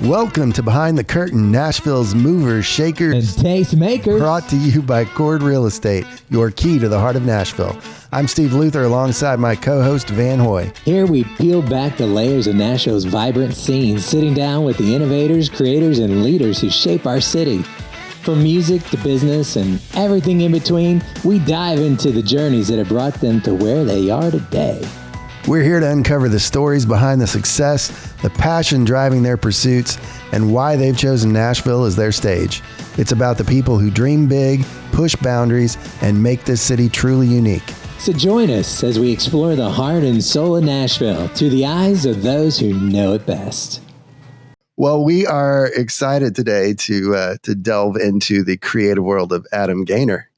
Welcome to Behind the Curtain, Nashville's movers, shakers, and tastemakers. Brought to you by Cord Real Estate, your key to the heart of Nashville. I'm Steve Luther alongside my co-host Van Hoy. Here we peel back the layers of Nashville's vibrant scene, sitting down with the innovators, creators, and leaders who shape our city. From music to business and everything in between, we dive into the journeys that have brought them to where they are today. We're here to uncover the stories behind the success, the passion driving their pursuits, and why they've chosen Nashville as their stage. It's about the people who dream big, push boundaries, and make this city truly unique. So join us as we explore the heart and soul of Nashville through the eyes of those who know it best. Well, we are excited today to delve into the creative world of Adam Gaynor.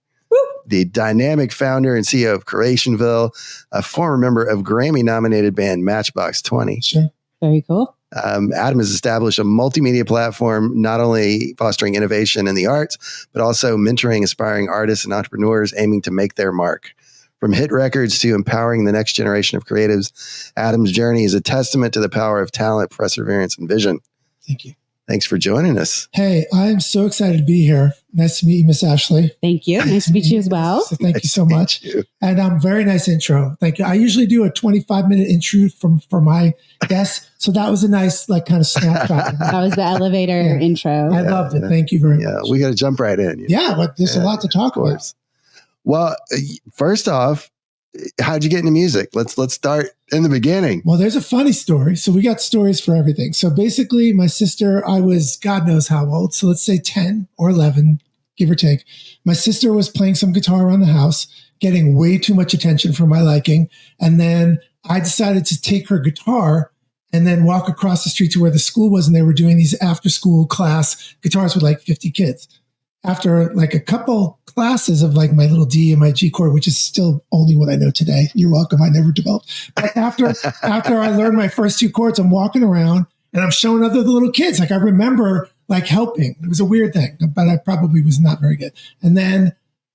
The dynamic founder and CEO of Creationville, a former member of Grammy-nominated band Matchbox 20. Sure. Very cool. Adam has established a multimedia platform, not only fostering innovation in the arts, but also mentoring aspiring artists and entrepreneurs aiming to make their mark. From hit records to empowering the next generation of creatives, Adam's journey is a testament to the power of talent, perseverance, and vision. Thank you. Thanks for joining us. Hey, I'm so excited to be here. Nice to meet you, Miss Ashley. Thank you. Nice to meet you as well. So thank you so much. And very nice intro. Thank you. I usually do a 25-minute intro for my guests. So that was a nice, kind of snapshot. That was the elevator intro. I loved it. Thank you very much. We got to jump right in. Yeah, but there's a lot to talk about. Well, first off, how'd you get into music? Let's start in the beginning. Well, there's a funny story. So we got stories for everything. So basically, my sister, I was God knows how old. So let's say 10 or 11, give or take. My sister was playing some guitar around the house, getting way too much attention for my liking. And then I decided to take her guitar and then walk across the street to where the school was. And they were doing these after-school class guitars with 50 kids. After a couple classes of my little D and my G chord, which is still only what I know today. You're welcome. I never developed. But after I learned my first two chords, I'm walking around and I'm showing other little kids. I remember helping. It was a weird thing, but I probably was not very good. And then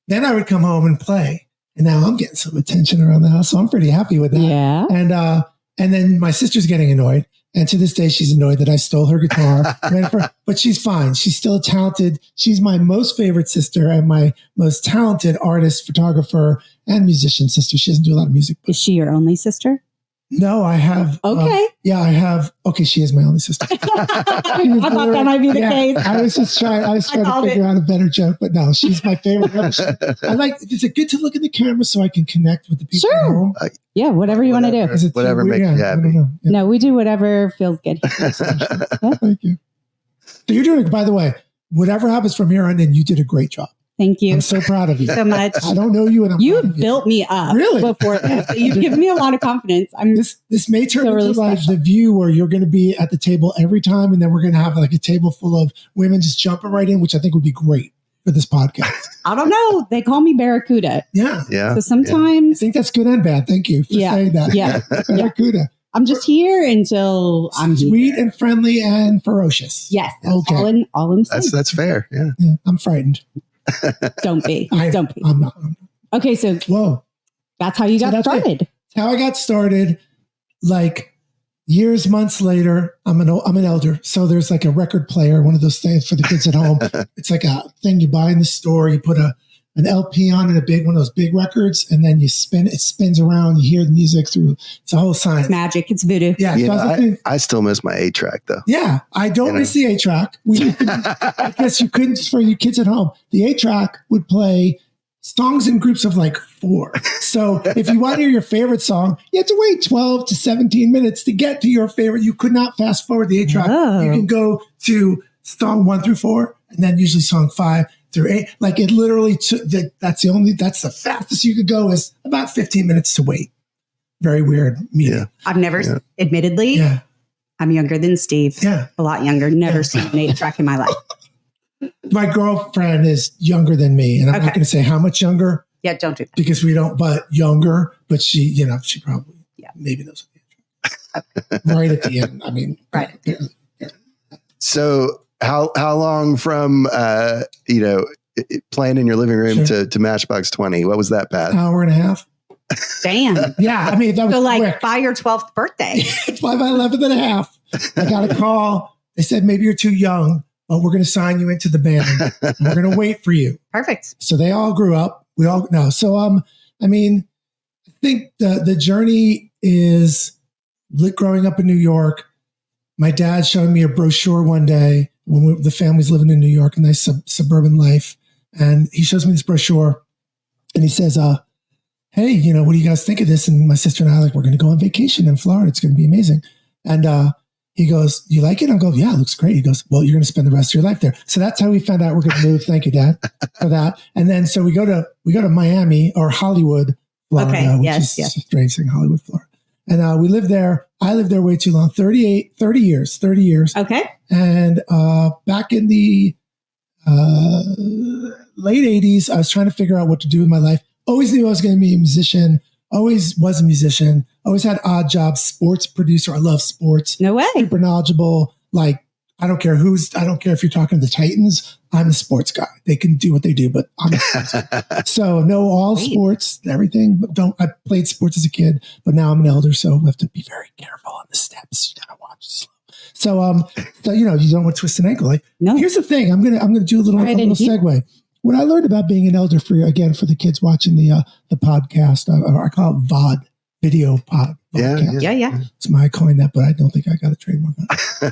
I would come home and play. And now I'm getting some attention around the house. So I'm pretty happy with that. Yeah. And then my sister's getting annoyed. And to this day, she's annoyed that I stole her guitar. But she's fine. She's still talented. She's my most favorite sister and my most talented artist, photographer, and musician sister. She doesn't do a lot of music. Is she your only sister? No, I have. Okay. I have. Okay, she is my only sister. I thought that might be the case. I was trying to figure out a better joke, but no, she's my favorite. Is it good to look at the camera so I can connect with the people at home? Yeah, whatever you want to do. Whatever makes you happy. Yeah. No, we do whatever feels good. Thank you. So you're doing it, by the way, whatever happens from here on in, you did a great job. Thank you. I'm so proud of you. So much. I don't know you, and you built me up before this. So you've given me a lot of confidence. This may turn into really the View where you're going to be at the table every time, and then we're going to have a table full of women just jumping right in, which I think would be great for this podcast. I don't know. They call me Barracuda. Yeah. So sometimes I think that's good and bad. Thank you for saying that. Yeah. Barracuda. I'm just here until I'm sweet and friendly and ferocious. Yes. Okay. All in the same. That's fair. Yeah. I'm frightened. Don't be. Don't be. I'm not. Okay, so that's how you got started. That's how I got started. Years, months later, I'm an elder. So there's a record player, one of those things for the kids at home. It's a thing you buy in the store. You put an LP on and one of those big records, and then you spin it. It spins around. You hear the music through. It's a whole science. It's magic. It's voodoo. Yeah. I still miss my 8-track though. Yeah, I don't miss the 8-track. I guess you couldn't for you kids at home. The 8-track would play songs in groups of 4. So if you want to hear your favorite song, you have to wait 12 to 17 minutes to get to your favorite. You could not fast forward the 8-track. Oh. You can go to song 1 through 4, and then usually song 5 through 8. It literally that's the fastest you could go is about 15 minutes to wait. Very weird meeting. Yeah. I've never, admittedly, I'm younger than Steve. Yeah. A lot younger. Never seen an 8-track in my life. My girlfriend is younger than me, and I'm not going to say how much younger. Yeah, don't do that. Because we don't, but younger, but she probably maybe knows. Right at the end. I mean, right. So how long from, playing in your living room to Matchbox 20? What was that path? Hour and a half. Damn. Yeah. I mean, that was so quick. by your 12th birthday. By my 11th and a half, I got a call They said, maybe you're too young, but we're going to sign you into the band. And we're going to wait for you. Perfect. So they all grew up. We all know. So, I mean, I think the journey is growing up in New York. My dad showed me a brochure one day when the family's living in New York, a nice suburban life. And he shows me this brochure and he says, hey, you know, what do you guys think of this? And my sister and I are like, we're going to go on vacation in Florida. It's going to be amazing. And he goes, you like it? I go, yeah, it looks great. He goes, well, you're going to spend the rest of your life there. So that's how we found out we're going to move. Thank you, Dad, for that. And then so we go to Miami or Hollywood, Florida, which is a strange thing, Hollywood, Florida. And we lived there. I lived there way too long, 30 years. Okay. And back in the late 80s, I was trying to figure out what to do with my life. Always knew I was going to be a musician. Always was a musician. Always had odd jobs. Sports producer. I love sports. No way. Super knowledgeable. Like, I don't care if you're talking to the Titans. I'm a sports guy. They can do what they do, but I'm a sports guy. So know all sports, everything. But I played sports as a kid, but now I'm an elder, so we have to be very careful on the steps. You gotta watch slow. So you know, you don't want to twist an ankle. Like, no. Here's the thing. I'm gonna do a little segue. What I learned about being an elder for the kids watching the podcast, I call it VOD, video podcast. Yeah. It's I coined that, but I don't think I got a trademark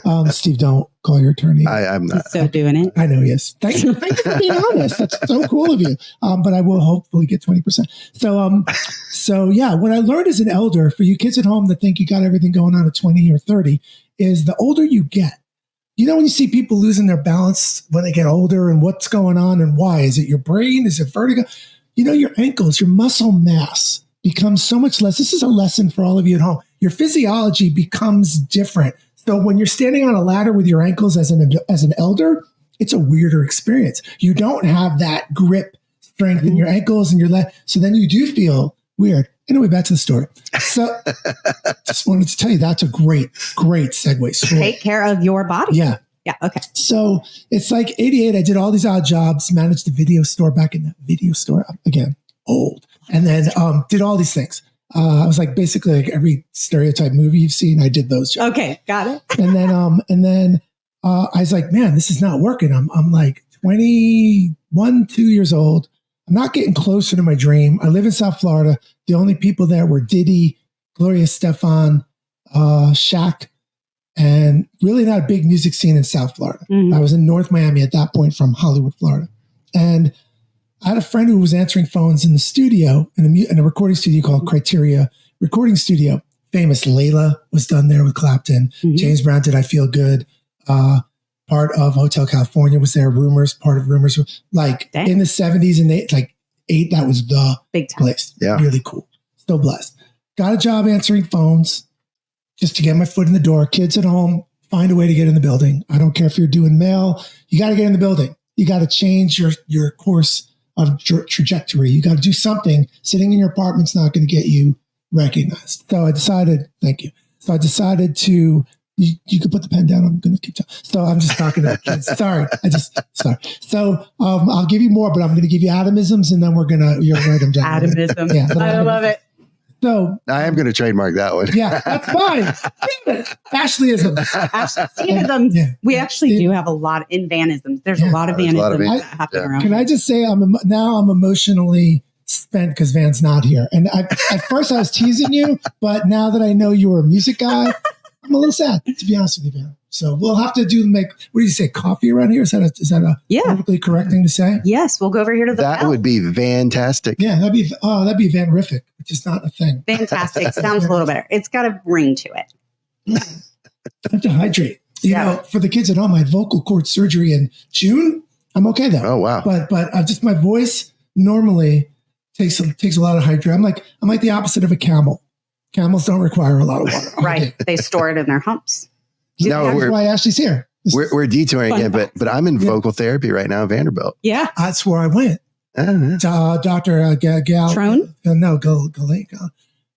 on it. Steve, don't call your attorney. I'm not. He's so doing it. I know, yes. Thank you for being honest. That's so cool of you. But I will hopefully get 20%. So yeah, what I learned as an elder, for you kids at home that think you got everything going on at 20 or 30, is the older you get, you know, when you see people losing their balance when they get older and what's going on and why? Is it your brain? Is it vertigo? You know, your ankles, your muscle mass becomes so much less. This is a lesson for all of you at home. Your physiology becomes different. So when you're standing on a ladder with your ankles as an elder, it's a weirder experience. You don't have that grip strength in your ankles and your leg. So then you do feel weird. Anyway, back to the story. So just wanted to tell you that's a great segue story. Take care of your body. Yeah. Yeah. Okay. So it's like 88. I did all these odd jobs, managed the video store back in the video store. Again, old. And then did all these things. I was like basically like every stereotype movie you've seen, I did those jobs. Okay. Got it. And then I was like, man, this is not working. I'm like 21, 2 years old. I'm not getting closer to my dream. I live in South Florida. The only people there were Diddy, Gloria Estefan, Shaq, and really not a big music scene in South Florida. Mm-hmm. I was in North Miami at that point from Hollywood, Florida. And I had a friend who was answering phones in the studio, in a recording studio called Criteria Recording Studio. Famous Layla was done there with Clapton. Mm-hmm. James Brown did I Feel Good. Part of Hotel California was there. Part of Rumors. Like in the 70s and 8, that was the big place. Yeah. Really cool. So blessed. Got a job answering phones just to get my foot in the door. Kids at home, find a way to get in the building. I don't care if you're doing mail. You got to get in the building. You got to change your course of trajectory. You got to do something. Sitting in your apartment's not going to get you recognized. So I decided, thank you. So I decided to, you could put the pen down. I'm going to keep talking. So I'm just talking to the kids. Sorry. So I'll give you more, but I'm going to give you atomisms and then you're going to write them down. Atomism. Yeah, I love it. So I am going to trademark that one. Yeah, that's fine. Ashleyism. Ashleyisms. Yeah. We actually do have a lot in vanisms. There's a lot of vanisms that happen around. Can I just say I'm emotionally spent because Van's not here. And at first I was teasing you, but now that I know you were a music guy, I'm a little sad, to be honest with you, Van. So we'll have to what do you say, coffee around here? Is that a politically correct thing to say? Yes, we'll go over here to the That would be fantastic. Yeah, that'd be vanrific, which is not a thing. Fantastic. Sounds a little better. It's got a ring to it. I have to hydrate. You know, for the kids at home, I had vocal cord surgery in June. I'm okay though. Oh wow. But just my voice normally takes a lot of hydrate. I'm like the opposite of a camel. Camels don't require a lot of water. Right. They store it in their humps. No, that's why Ashley's here. We're detouring again, but I'm in vocal therapy right now at Vanderbilt. Yeah. That's where I went. Dr. Gal. Trone? No,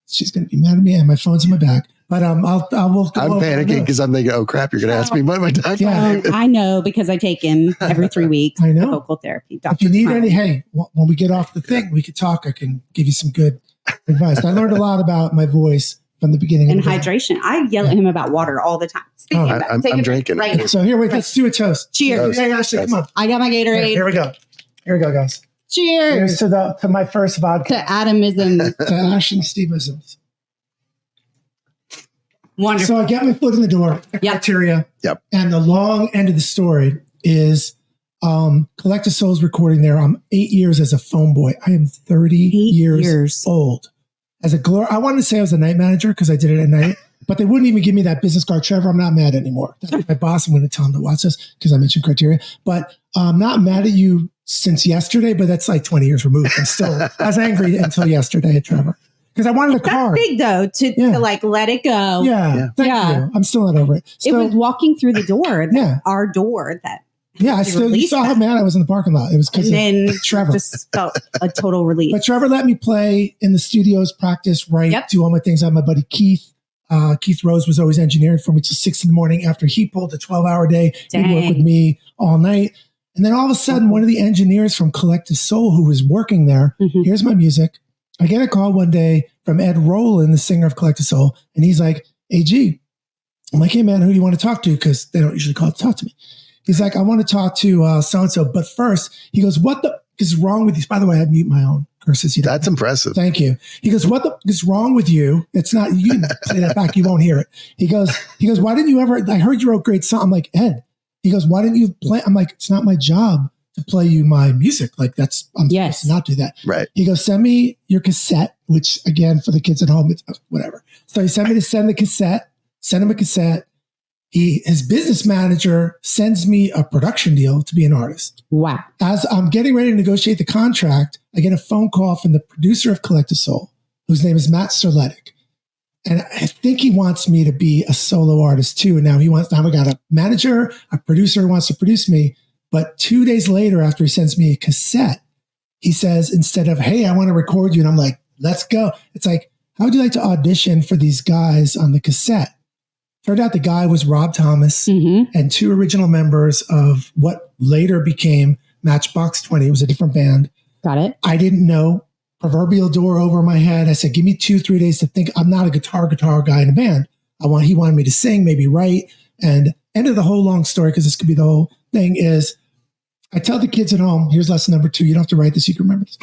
she's going to be mad at me and my phone's in my back. But I will. I'm panicking because I'm thinking, oh crap, you're going to ask me what am I talking about? I know because I take him every 3 weeks. I know. Vocal therapy. If you need when we get off the thing, we could talk. I can give you some good advice. I learned a lot about my voice from the beginning. And hydration. I yell at him about water all the time. I'm drinking. Right. So here, let's do a toast. Cheers. Yeah, Ashley, come on. I got my Gatorade. Here we go. Here we go, guys. Cheers. Here's to my first vodka. To Adamism. To Ash and Steveisms. Wonderful. So I get my foot in the door. Criteria. Yep. And the long end of the story is Collective Soul's recording there. I'm 8 years as a phone boy. I am 30 years old. I wanted to say I was a night manager because I did it at night, but they wouldn't even give me that business card. Trevor, I'm not mad anymore. That's my boss. I'm going to tell him to watch this because I mentioned criteria. But I'm not mad at you since yesterday, but that's like 20 years removed. I'm still, I was angry until yesterday at Trevor. Because I wanted a card. That's big though, to like let it go. Yeah. Thank you. I'm still not over it. So, it was walking through the door, our door that. Yeah, I still saw how mad I was in the parking lot. It was because of Trevor. Just felt a total relief. But Trevor let me play in the studios, practice, write, do all my things. I had my buddy Keith. Keith Rose was always engineering for me till 6 a.m. after he pulled a 12-hour day. He'd work with me all night. And then all of a sudden, one of the engineers from Collective Soul who was working there, here's my music. I get a call one day from Ed Rowland, the singer of Collective Soul, and he's like, AG. I'm like, hey, man, who do you want to talk to? Because they don't usually call to talk to me. He's like, I want to talk to so-and-so. But first, he goes, what the is wrong with you? By the way, I mute my own curses. That's impressive. Thank you. He goes, what the is wrong with you? It's not, you can play that back. You won't hear it. He goes, why didn't you ever, I heard you wrote great song. I'm like, Ed. He goes, why didn't you play? I'm like, it's not my job to play you my music. Like I'm supposed to not do that. Right. He goes, send me your cassette, which again, for the kids at home, it's whatever. So he sent me to send the cassette, send him a cassette. His business manager sends me a production deal to be an artist. Wow. As I'm getting ready to negotiate the contract, I get a phone call from the producer of Collective Soul, whose name is Matt Serletic. And I think he wants me to be a solo artist too. And now we got a manager, a producer who wants to produce me. But 2 days later, after he sends me a cassette, he says, instead of, hey, I want to record you. And I'm like, let's go. It's like, how would you like to audition for these guys on the cassette? Turned out the guy was Rob Thomas and 2 original members of what later became Matchbox 20. It was a different band. Got it. I didn't know. Proverbial door over my head. I said, give me 2-3 days to think. I'm not a guitar guy in a band. He wanted me to sing, maybe write. And end of the whole long story, because this could be the whole thing, is I tell the kids at home, here's lesson number 2. You don't have to write this. You can remember this.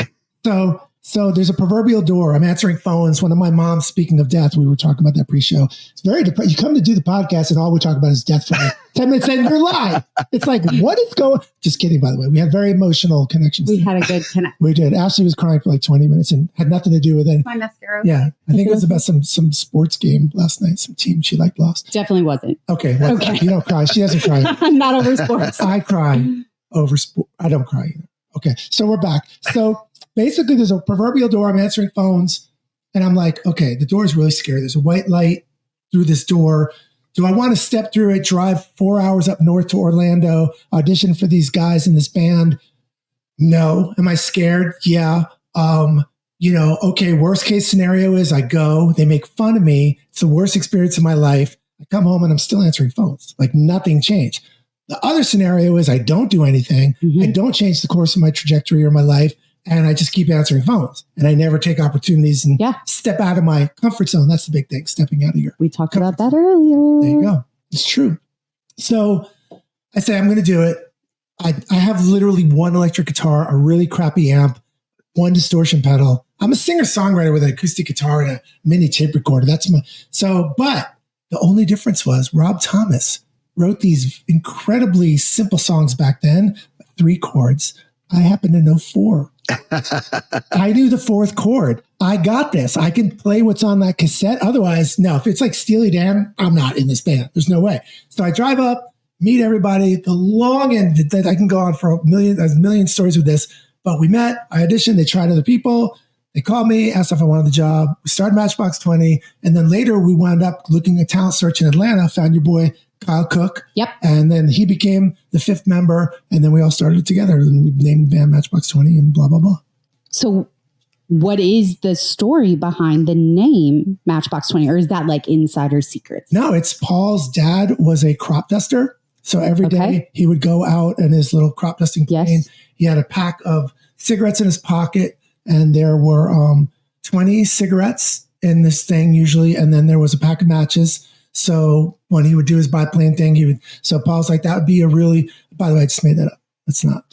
So there's a proverbial door. I'm answering phones. One of my moms, speaking of death, we were talking about that pre-show. It's very depressing. You come to do the podcast and all we talk about is death for me. 10 minutes in, you're live. It's like, what is going on? Just kidding, by the way. We had very emotional connections. We had a good connection. We did. Ashley was crying for like 20 minutes and had nothing to do with it. My mascara. Yeah. I think it was about some sports game last night. Some team she lost. Definitely wasn't. Okay. Well, okay. You don't cry. She doesn't cry. I'm not over sports. I cry over sport. I don't cry either. Okay. So we're back. So basically, there's a proverbial door. I'm answering phones, and I'm like, okay, the door is really scary. There's a white light through this door. Do I want to step through it, drive 4 hours up north to Orlando, audition for these guys in this band? No. Am I scared? Yeah. Okay, worst case scenario is I go, they make fun of me. It's the worst experience of my life. I come home and I'm still answering phones. Like nothing changed. The other scenario is I don't do anything. I don't change the course of my trajectory or my life. And I just keep answering phones and I never take opportunities and step out of my comfort zone. That's the big thing, stepping out of your. We talked about that earlier. There you go. It's true. So I say, I'm going to do it. I have literally 1 electric guitar, a really crappy amp, 1 distortion pedal. I'm a singer-songwriter with an acoustic guitar and a mini tape recorder. But the only difference was Rob Thomas wrote these incredibly simple songs back then, 3 chords. I happen to know 4. I knew the 4th chord. I got this. I can play what's on that cassette. Otherwise, no. If it's like Steely Dan, I'm not in this band. There's no way. So I drive up, meet everybody. The long end that I can go on for a million stories with this. But we met. I auditioned. They tried other people. They called me, asked if I wanted the job. We started Matchbox 20. And then later we wound up looking at talent search in Atlanta, found your boy, Kyle Cook. Yep. And then he became the 5th member. And then we all started together. And we named the band Matchbox 20 and blah, blah, blah. So what is the story behind the name Matchbox 20? Or is that like insider secrets? No, it's Paul's dad was a crop duster. So every day he would go out in his little crop dusting plane. Yes. He had a pack of cigarettes in his pocket. And there were 20 cigarettes in this thing usually, and then there was a pack of matches. So when he would do his biplane thing, so Paul's like, that would be a really, by the way, I just made that up. It's not.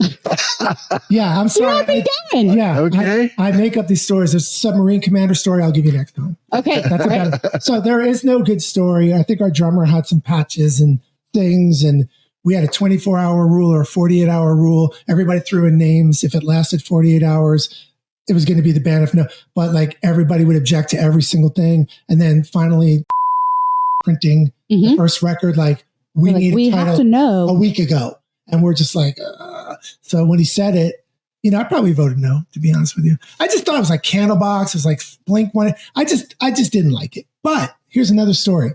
Yeah, I'm sorry. Yeah. Okay. I make up these stories. There's a submarine commander story I'll give you next time. Okay. That's okay. So there is no good story. I think our drummer had some patches and things, and we had a 24-hour rule or a 48-hour rule. Everybody threw in names. If it lasted 48 hours, it was going to be the band. If no, but like everybody would object to every single thing. And then finally printing the first record, like we have to know a week ago. And we're just like, so when he said it, I probably voted no, to be honest with you. I just thought it was like Candlebox. It was like Blink One. I just didn't like it. But here's another story.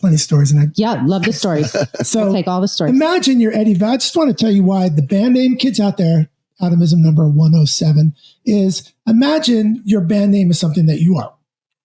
Plenty of stories. And love the stories. So we'll take all the stories. Imagine you're Eddie Vedder. I just want to tell you why the band name, kids out there, Atomism number 107, is imagine your band name is something that you are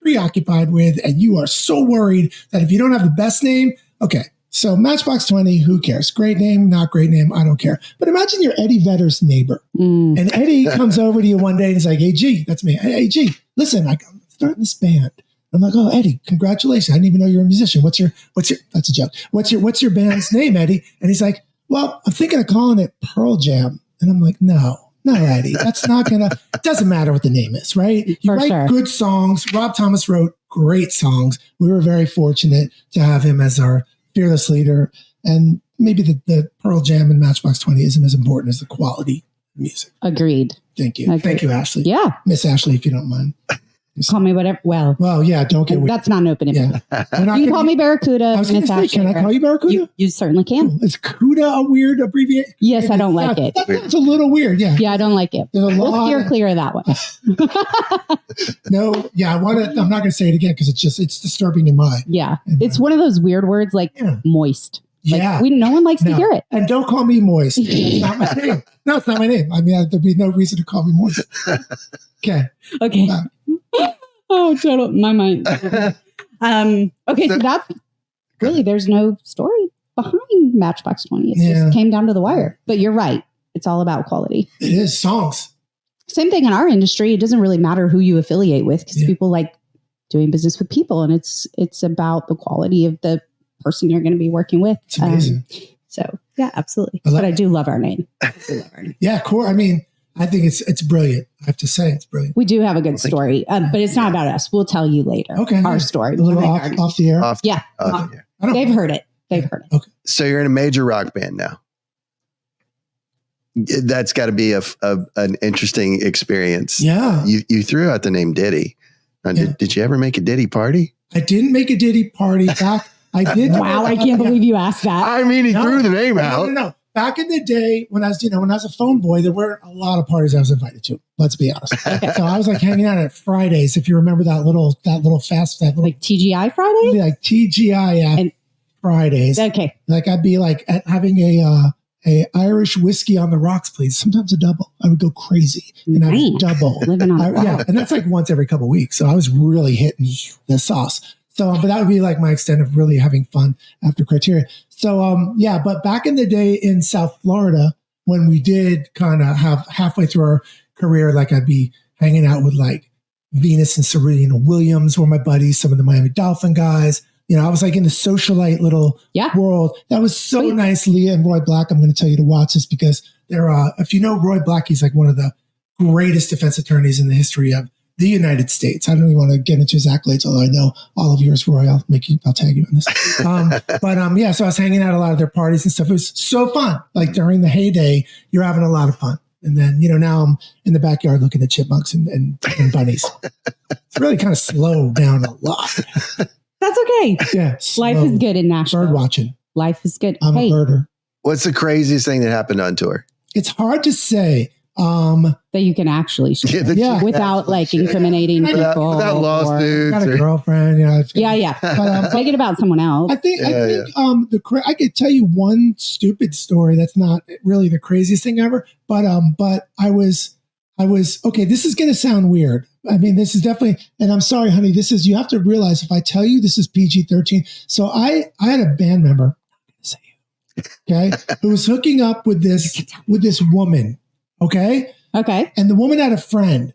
preoccupied with and you are so worried that if you don't have the best name, okay. So Matchbox 20, who cares? Great name, not great name, I don't care. But imagine you're Eddie Vedder's neighbor. And Eddie comes over to you one day and he's like, hey, G, that's me. Hey, G, listen, I'm starting this band. I'm like, oh, Eddie, congratulations. I didn't even know you're a musician. What's your, that's a joke. What's your band's name, Eddie? And he's like, well, I'm thinking of calling it Pearl Jam. And I'm like, no, Eddie, that's not going to, it doesn't matter what the name is, right? You write good songs. Rob Thomas wrote great songs. We were very fortunate to have him as our fearless leader, and maybe the Pearl Jam and Matchbox 20 isn't as important as the quality of music. Agreed. Thank you. Thank you, Ashley. Yeah. Miss Ashley, if you don't mind. Call me whatever. Well, yeah, don't get weird. That's not an open invitation. Yeah. You can call me Barracuda. I was going to say, can I call you Barracuda? You certainly can. Cool. Is CUDA a weird abbreviation? Yes, I don't like it. That's a little weird, yeah. Yeah, I don't like it. We'll steer clear of that one. No, yeah, I'm not going to say it again because it's disturbing in my. Yeah, it's one of those weird words like moist. Like, yeah. No one likes to hear it. And don't call me Moist. It's not my name. No, it's not my name. I mean, there'd be no reason to call me Moist. Okay. Okay. Oh, total. My mind. Okay, so that's really, there's no story behind Matchbox 20. It just came down to the wire. But you're right. It's all about quality. It is songs. Same thing in our industry. It doesn't really matter who you affiliate with because people like doing business with people. And it's about the quality of the person you're going to be working with. It's amazing. So, yeah, absolutely. But I do love our name. Yeah, cool. I mean, I think it's brilliant. I have to say it's brilliant. We do have a good story, but it's not about us. We'll tell you later. Okay. Our story. A little off the air? Yeah. They've heard it. They've heard it. Okay. So you're in a major rock band now. That's got to be an interesting experience. Yeah. You threw out the name Diddy. Now, did you ever make a Diddy party? I didn't make a Diddy party back. I did. Wow. I can't believe you asked that. I mean, he threw the name out. No. Back in the day when I was a phone boy, there weren't a lot of parties I was invited to. Let's be honest. So I was like hanging out at Fridays. If you remember that little fast, like TGI Fridays, like TGI Fridays. Okay. Like I'd be like having a Irish whiskey on the rocks, please. Sometimes a double. I would go crazy and I would double. Living on and that's like once every couple of weeks. So I was really hitting the sauce. So, but that would be like my extent of really having fun after Criteria. So, but back in the day in South Florida, when we did kind of have halfway through our career, like I'd be hanging out with like Venus and Serena Williams were my buddies, some of the Miami Dolphin guys. I was like in the socialite little world. That was so nice. Leah and Roy Black, I'm going to tell you to watch this because they're, if you know Roy Black, he's like one of the greatest defense attorneys in the history of the United States. I don't even want to get into his accolades, although I know all of yours, Roy. I'll tag you on this. So I was hanging out at a lot of their parties and stuff. It was so fun. Like during the heyday, you're having a lot of fun. And then, now I'm in the backyard looking at chipmunks and bunnies. It's really kind of slowed down a lot. That's okay. Yeah. Life is good in Nashville. Bird watching. Life is good. I'm a birder. What's the craziest thing that happened on tour? It's hard to say. That you can actually share without like incriminating people. Without lawsuits. Got a girlfriend. But make it about someone else. I think I could tell you one stupid story that's not really the craziest thing ever, but I was okay. This is going to sound weird. I mean, this is definitely, and I'm sorry, honey. You have to realize if I tell you this is PG-13. So I had a band member, okay, who was hooking up with this woman. Okay. And the woman had a friend,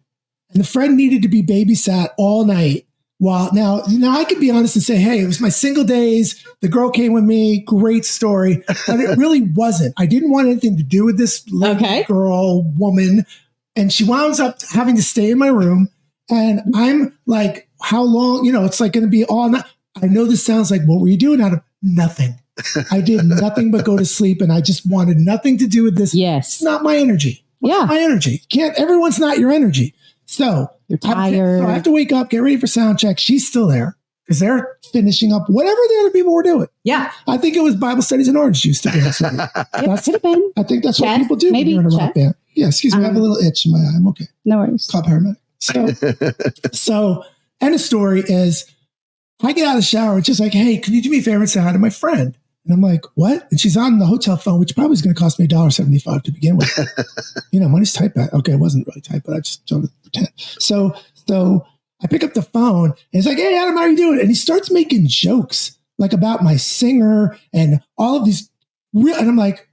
and the friend needed to be babysat all night now I could be honest and say, hey, it was my single days. The girl came with me. Great story. But it really wasn't. I didn't want anything to do with this little girl, woman. And she winds up having to stay in my room. And I'm like, how long? It's like going to be all night. I know this sounds like, what were you doing? Out of nothing. I did nothing but go to sleep. And I just wanted nothing to do with this. Yes. It's not my energy. Yeah. My energy. Everyone's not your energy. So you're tired. So I have to wake up, get ready for sound check. She's still there because they're finishing up whatever the other people were doing. Yeah. I think it was Bible studies and orange juice. To be honest with you. It could have been. I think that's what people do when you're in a rock band. Yeah, excuse me. I have a little itch in my eye. I'm okay. No worries. Call paramedic. So, and the story is I get out of the shower. It's just like, hey, can you do me a favor and say hi to my friend? And I'm like, what? And she's on the hotel phone, which probably is going to cost me $1.75 to begin with. Money's tight back. Okay, it wasn't really tight, but I just don't pretend. So I pick up the phone and he's like, hey, Adam, how are you doing? And he starts making jokes like about my singer and all of these and I'm like,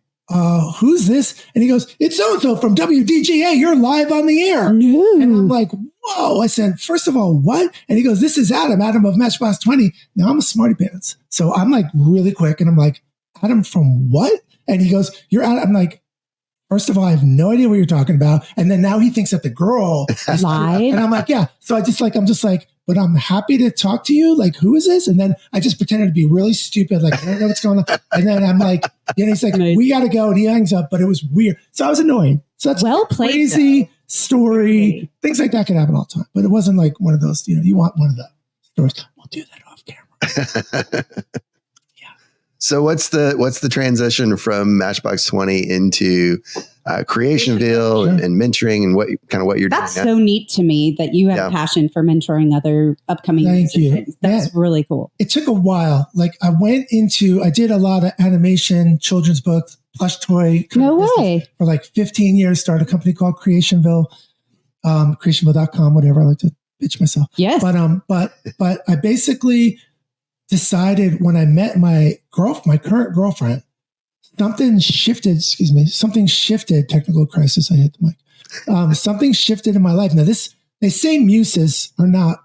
who's this? And he goes, it's so-and-so from WDGA. You're live on the air. No. And I'm like, whoa. I said, first of all, what? And he goes, this is Adam of Matchbox 20. Now I'm a smarty pants. So I'm like really quick. And I'm like, Adam from what? And he goes, you're Adam. I'm like, first of all, I have no idea what you're talking about. And then now he thinks that the girl is live. And I'm like, yeah. So I'm just like, but I'm happy to talk to you. Like, who is this? And then I just pretended to be really stupid. Like, I don't know what's going on. And then I'm like, he's like, we got to go. And he hangs up, but it was weird. So I was annoyed. So that's well played, crazy story. Things like that could happen all the time, but it wasn't like one of those, you want one of the stories. We'll do that off camera. So what's the transition from Matchbox 20 into Creationville and mentoring and what you're doing? That's so neat to me that you have a passion for mentoring other upcoming musicians. That's really cool. It took a while. Like I did a lot of animation, children's books, plush toy. No way. For like 15 years, started a company called Creationville, creationville.com, whatever. I like to pitch myself. Yes. But I basically decided when I met my current girlfriend, something shifted, technical crisis. I hit the mic. Something shifted in my life. Now they say muses are not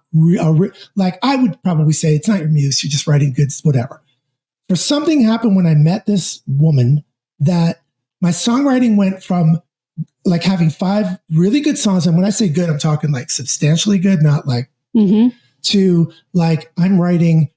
like I would probably say it's not your muse. You're just writing good, whatever. For something happened when I met this woman that my songwriting went from like having 5 really good songs. And when I say good, I'm talking like substantially good, not like to like I'm writing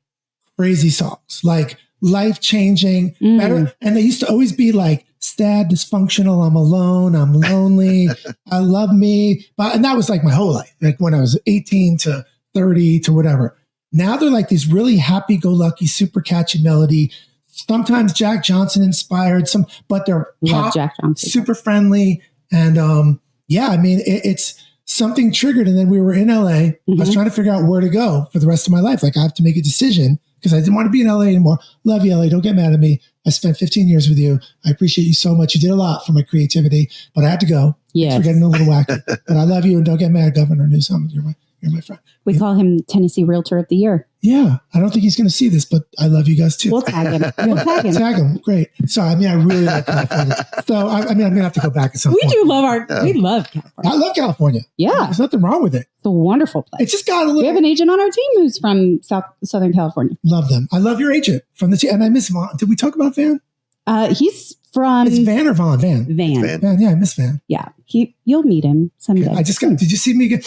crazy songs, like life-changing, better. And they used to always be like sad, dysfunctional, I'm alone, I'm lonely, I love me. And that was like my whole life, like when I was 18 to 30 to whatever. Now they're like these really happy-go-lucky, super catchy melody, sometimes Jack Johnson inspired, but they're pop, super friendly. And it's something triggered. And then we were in LA. I was trying to figure out where to go for the rest of my life. Like I have to make a decision because I didn't want to be in LA anymore. Love you, LA. Don't get mad at me. I spent 15 years with you. I appreciate you so much. You did a lot for my creativity, but I had to go. Yes. We're getting a little wacky. But I love you and don't get mad, Governor Newsom. You're my friend. We call him Tennessee Realtor of the Year. Yeah. I don't think he's going to see this, but I love you guys too. We'll tag him. Tag him. Great. Sorry. I really like California. So, I'm going to have to go back at some point. We love California. I love California. Yeah. There's nothing wrong with it. It's a wonderful place. It just got a little. We have an agent on our team who's from Southern California. Love them. I love your agent from the team. And I miss Vaughn. Did we talk about Van? He's from. It's Van or Vaughn? Van. Yeah, I miss Van. Yeah. You'll meet him someday. Okay. Did you see me again?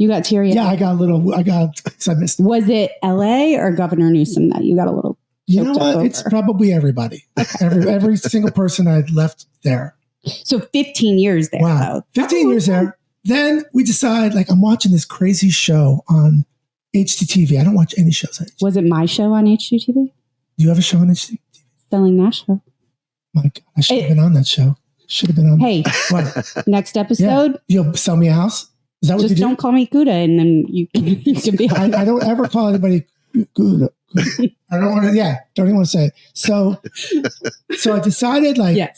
You got teary-eyed? Yeah, I missed. Was it LA or Governor Newsom that you got a little? You know what? It's probably everybody. Every single person I left there. So 15 years there. Wow. 15 years there. Then we decide, like, I'm watching this crazy show on HGTV. I don't watch any shows on HGTV. Was it my show on HGTV? Do you have a show on HGTV? Selling Nashville. My God, I should have been on that show. Should have been on. Hey, what? Next episode. Yeah. You'll sell me a house? Is that what you do? Just don't call me Kuda, and then you can be. I don't ever call anybody Kuda. I don't want to. Yeah, don't even want to say it. So I decided, like,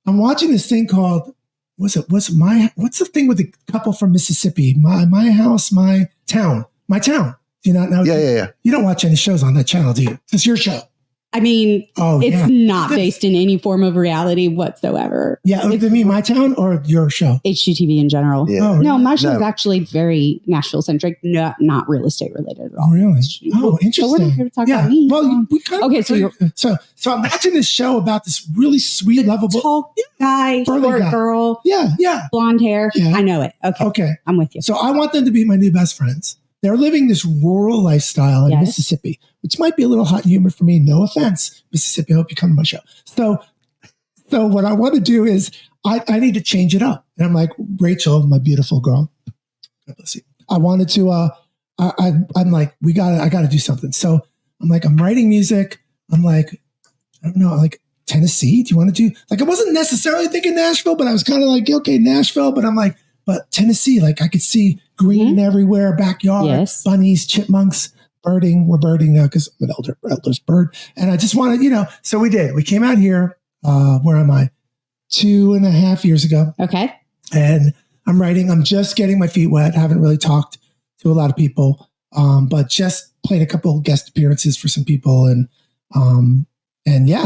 I'm watching this thing called what's the thing with the couple from Mississippi? My house, my town. Do you not know? Yeah. You don't watch any shows on that channel, do you? It's your show. I mean, it's not based in any form of reality whatsoever. Yeah. You mean my town or your show? HGTV in general. Yeah. No, my show is actually very Nashville centric, not real estate related at all. Really? Oh, interesting. So we're not here to talk about me. Well, we kind of, okay. So I'm watching this show about this really sweet, lovable tall guy, short girl. Yeah. Blonde hair. Yeah. I know it. Okay. I'm with you. So I want them to be my new best friends. They're living this rural lifestyle in Mississippi, which might be a little hot and humid for me. No offense, Mississippi. I hope you come to my show. So what I want to do is I need to change it up. And I'm like, Rachel, my beautiful girl. God bless you. I wanted to, I'm like, I got to do something. So I'm like, I'm writing music. I'm like, I don't know, like Tennessee. Do you want to do, like, I wasn't necessarily thinking Nashville, but I was kind of like, okay, Nashville. But I'm like, but Tennessee, like I could see green everywhere, backyard, bunnies, chipmunks, birding. We're birding now because I'm an eldest bird. And I just wanted, so we did. We came out here, where am I? 2.5 years ago. Okay. And I'm writing. I'm just getting my feet wet. Haven't really talked to a lot of people, but just played a couple guest appearances for some people. And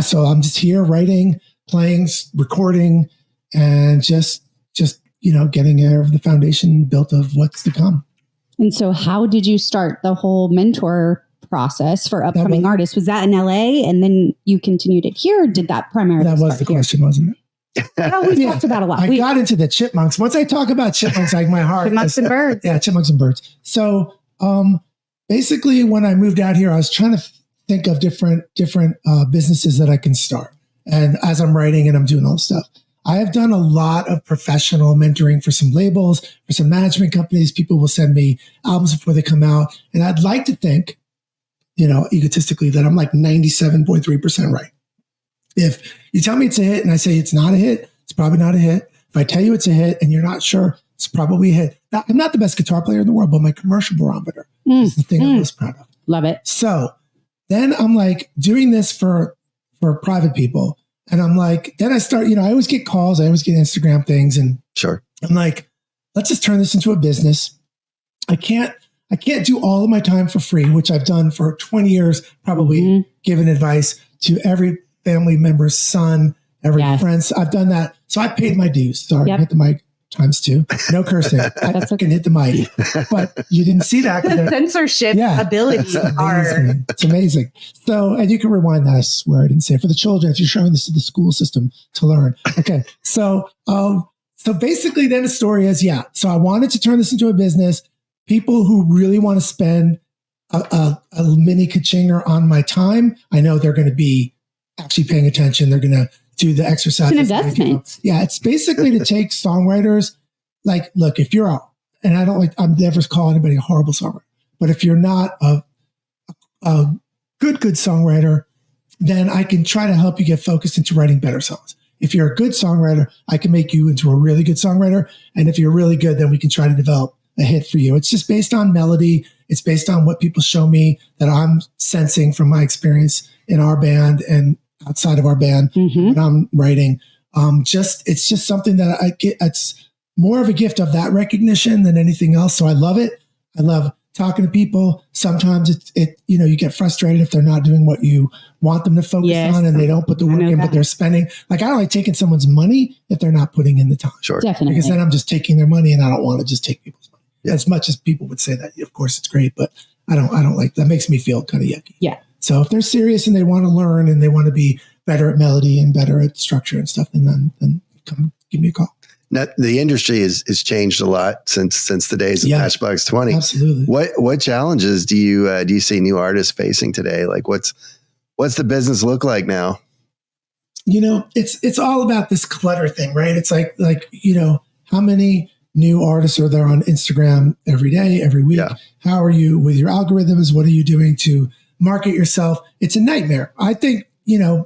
so I'm just here writing, playing, recording, and just getting the foundation built of what's to come. And so how did you start the whole mentor process for upcoming artists? Was that in LA and then you continued it here? Or did that primarily That was the question, wasn't it? Well, we talked about a lot. I got into the chipmunks. Once I talk about chipmunks, like my heart. Chipmunks and birds. Yeah, chipmunks and birds. So basically when I moved out here, I was trying to think of different businesses that I can start. And as I'm writing and I'm doing all this stuff, I have done a lot of professional mentoring for some labels, for some management companies. People will send me albums before they come out. And I'd like to think, egotistically, that I'm like 97.3% right. If you tell me it's a hit and I say it's not a hit, it's probably not a hit. If I tell you it's a hit and you're not sure, it's probably a hit. Now, I'm not the best guitar player in the world, but my commercial barometer is the thing I'm most proud of. Love it. So then I'm like doing this for private people. And I'm like, then I start, I always get calls. I always get Instagram things. And sure, I'm like, let's just turn this into a business. I can't do all of my time for free, which I've done for 20 years, probably given advice to every family member's son, every friend. I've done that. So I paid my dues. Sorry, hit the mic ×2. No cursing. I can hit the mic. But you didn't see that. The censorship abilities are... It's amazing. So, and you can rewind that. I swear I didn't say it. For the children, if you're showing this to the school system to learn. Okay. So basically then the story is, so I wanted to turn this into a business. People who really want to spend a mini ka-chinger on my time, I know they're going to be actually paying attention. They're going to do the exercise. It's an investment. Yeah, it's basically to take songwriters. Like, look, if you're out, and I'm never call anybody a horrible songwriter, but if you're not a good songwriter, then I can try to help you get focused into writing better songs. If you're a good songwriter, I can make you into a really good songwriter. And if you're really good, then we can try to develop a hit for you. It's just based on melody. It's based on what people show me that I'm sensing from my experience in our band and outside of our band when I'm writing. It's just something that I get. It's more of a gift of that recognition than anything else. So I love it. I love talking to people. Sometimes you get frustrated if they're not doing what you want them to focus on and they don't put the work in, but they're spending. Like, I don't like taking someone's money if they're not putting in the time. Sure. Definitely. Because then I'm just taking their money and I don't want to just take people's money. Yeah. As much as people would say that, of course it's great, but I don't like that. Makes me feel kind of yucky. Yeah. So if they're serious and they want to learn and they want to be better at melody and better at structure and stuff, then come give me a call. Now, the industry has changed a lot since the days of Matchbox 20. Absolutely. What challenges do you see new artists facing today? Like, what's the business look like now? It's all about this clutter thing, right? It's like how many new artists are there on Instagram every day, every week? Yeah. How are you with your algorithms? What are you doing to market yourself? It's a nightmare. I think,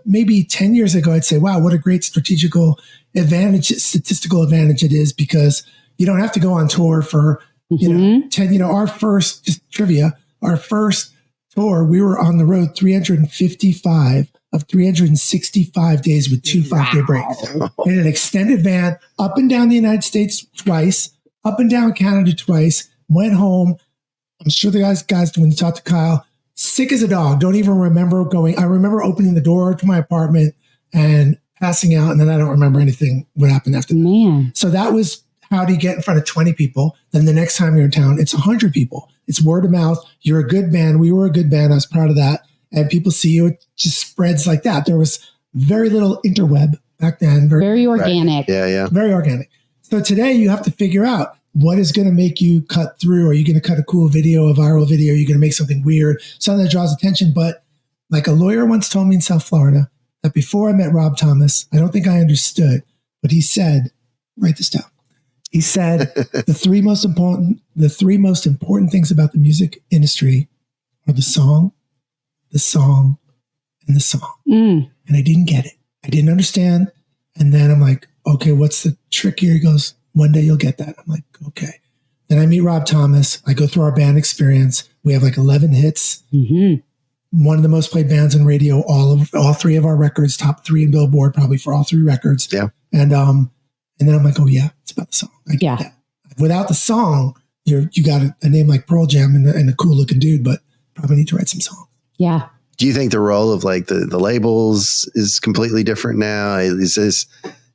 maybe 10 years ago, I'd say, wow, what a great statistical advantage it is, because you don't have to go on tour for, 10, our first, just trivia, our first tour, we were on the road 355 of 365 days with 2 5-day breaks in an extended van, up and down the United States twice, up and down Canada twice, went home. I'm sure the guys, when you talk to Kyle, sick as a dog. Don't even remember going. I remember opening the door to my apartment and passing out, and then I don't remember anything what happened after that. Man. So that was how do you get in front of 20 people? Then the next time you're in town, it's 100 people. It's word of mouth. You're a good band. We were a good band. I was proud of that. And people see you. It just spreads like that. There was very little interweb back then. Very organic. Right. Yeah. Very organic. So today you have to figure out what is going to make you cut through. Are you going to cut a cool video, a viral video? Are you going to make something weird, something that draws attention? But like a lawyer once told me in South Florida that before I met Rob Thomas, I don't think I understood, but he said, write this down. He said the three most important things about the music industry are the song, and the song. And I didn't get it. I didn't understand. And then I'm like, okay, what's the trick here? He goes, one day you'll get that. I'm like, okay. Then I meet Rob Thomas. I go through our band experience. We have like 11 hits. One of the most played bands on radio, all three of our records, top 3 in Billboard, probably for all 3 records. Yeah. And then I'm like, oh yeah, it's about the song. I get that. Without the song, you got a name like Pearl Jam and a cool looking dude, but probably need to write some songs. Yeah. Do you think the role of like the labels is completely different now? Is this,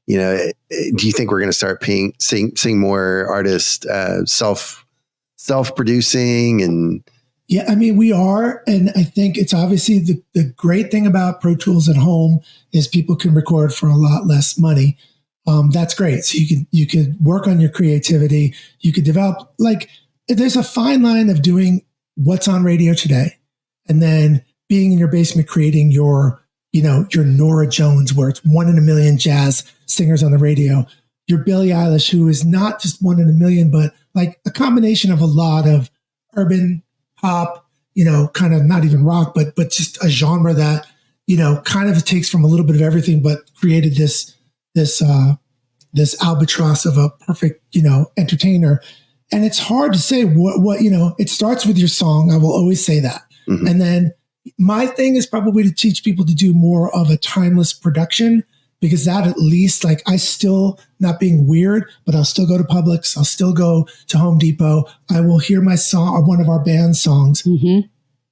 do you think we're going to start seeing more artists self-producing and? Yeah, I mean, we are. And I think it's obviously the great thing about Pro Tools at home is people can record for a lot less money. That's great. So you could work on your creativity. You could develop, like, there's a fine line of doing what's on radio today and then being in your basement creating your Nora Jones, where it's 1 in a million jazz singers on the radio. Your Billie Eilish, who is not just 1 in a million, but like a combination of a lot of urban pop, kind of not even rock, but just a genre that, kind of takes from a little bit of everything, but created this albatross of a perfect, entertainer. And it's hard to say what, it starts with your song. I will always say that. Mm-hmm. And then my thing is probably to teach people to do more of a timeless production, because that at least, like, I still, not being weird, but I'll still go to Publix. I'll still go to Home Depot. I will hear my song or one of our band songs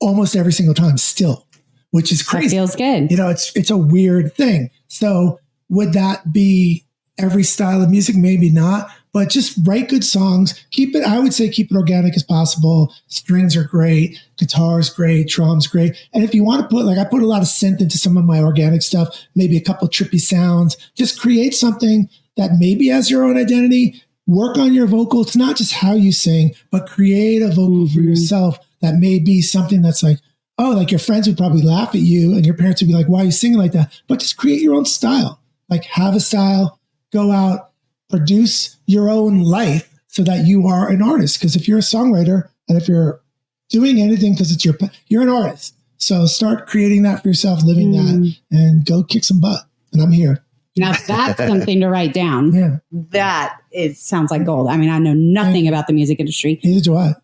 almost every single time still, which is crazy. That feels good. It's a weird thing. So would that be every style of music? Maybe not, but just write good songs. I would say keep it organic as possible. Strings are great. Guitar is great. Drums great. And if you want to put, like, I put a lot of synth into some of my organic stuff, maybe a couple trippy sounds, just create something that maybe has your own identity. Work on your vocal. It's not just how you sing, but create a vocal for yourself that may be something that's like, oh, like your friends would probably laugh at you and your parents would be like, why are you singing like that? But just create your own style. Like, have a style, go out, produce your own life so that you are an artist. Because if you're a songwriter and if you're doing anything because it's you're an artist. So start creating that for yourself, living that, and go kick some butt. And I'm here. Now that's something to write down. Yeah. That sounds like gold. I mean, I know nothing about the music industry. Neither do I.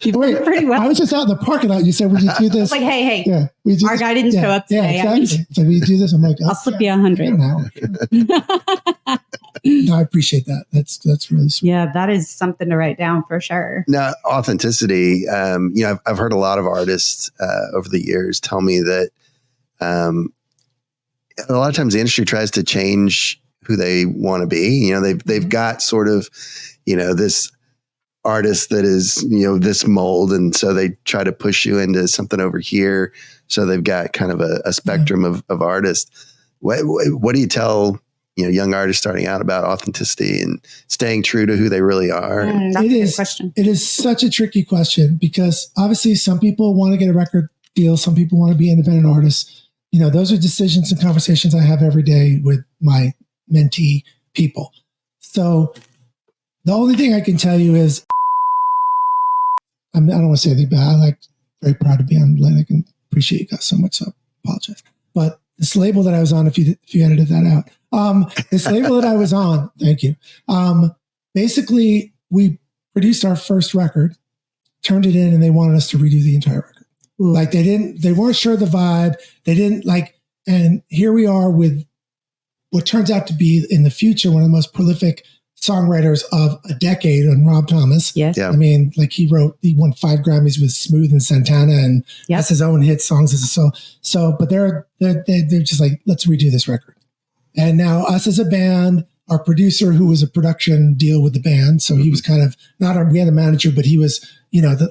You did pretty well. I was just out in the parking lot. You said, would you do this? It's like, hey, yeah, our guy didn't show up today. Yeah, exactly. So will you do this? I'm like, I'll slip you 100. No, I appreciate that. That's really sweet. Yeah, that is something to write down for sure. Now, authenticity. I've heard a lot of artists over the years tell me that a lot of times the industry tries to change who they want to be. They've got sort of, this artist that is, this mold. And so they try to push you into something over here. So they've got kind of a spectrum of artists. What do you tell, young artists starting out about authenticity and staying true to who they really are? That's a good question. It is such a tricky question because obviously some people want to get a record deal. Some people want to be independent artists. Those are decisions and conversations I have every day with my mentee people. So the only thing I can tell you is, I don't want to say anything bad. I'm very proud to be on Atlantic and appreciate you guys so much. So I apologize. But this label that I was on, if you edited that out, this label that I was on, thank you. Basically, we produced our first record, turned it in, and they wanted us to redo the entire record. Like they weren't sure of the vibe. They didn't and here we are with what turns out to be in the future one of the most prolific songwriters of a decade, and Rob Thomas. Yes. I mean, like he won 5 Grammys with Smooth and Santana, and has his own hit songs. But they're just like, let's redo this record. And now us as a band, our producer, who was a production deal with the band, so he was kind of we had a manager, but he was,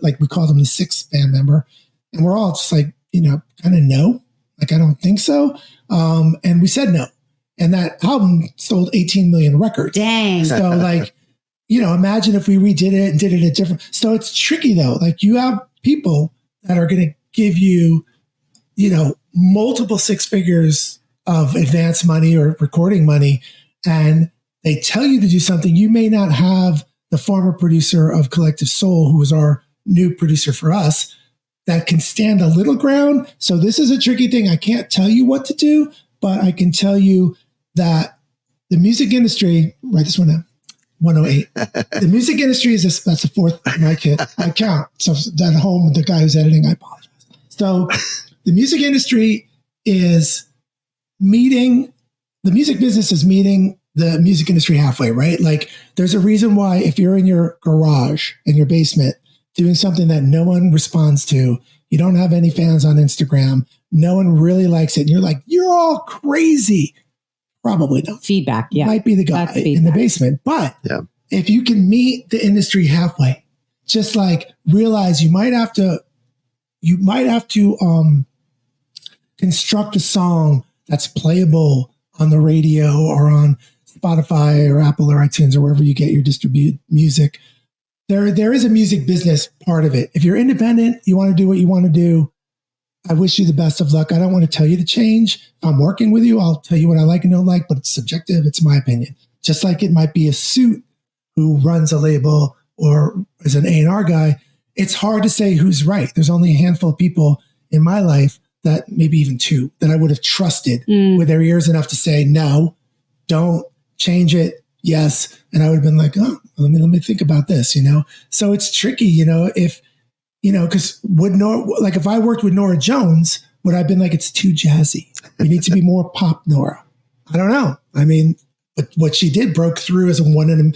like we called him the 6th band member, and we're all just like, kind of no, like I don't think so, and we said no. And that album sold 18 million records. Dang. So like, imagine if we redid it and did it a different. So it's tricky though. Like you have people that are going to give you, multiple 6 figures of advance money or recording money. And they tell you to do something. You may not have the former producer of Collective Soul, who was our new producer for us, that can stand a little ground. So this is a tricky thing. I can't tell you what to do, but I can tell you that the music industry, write this one down, 108. The music industry is that's the 4th mic hit. I count. So at home, the guy who's editing, I apologize. So the music industry is the music business is meeting the music industry halfway, right? Like there's a reason why if you're in your garage, in your basement, doing something that no one responds to, you don't have any fans on Instagram, no one really likes it, and you're like, you're all crazy. Probably not. Feedback, yeah. Might be the guy in the basement. But if you can meet the industry halfway, just like realize you might have to construct a song that's playable on the radio or on Spotify or Apple or iTunes or wherever you get your distributed music. There is a music business part of it. If you're independent, you want to do what you want to do, I wish you the best of luck. I don't want to tell you to change. If I'm working with you, I'll tell you what I like and don't like, but it's subjective. It's my opinion. Just like it might be a suit who runs a label or is an A&R guy. It's hard to say who's right. There's only a handful of people in my life, that maybe even 2, that I would have trusted with their ears enough to say, no, don't change it. Yes. And I would have been like, oh, let me think about this, So it's tricky, if, because if I worked with Nora Jones, would I have been like, it's too jazzy. We need to be more pop Nora. I don't know. I mean, but what she did broke through as a one in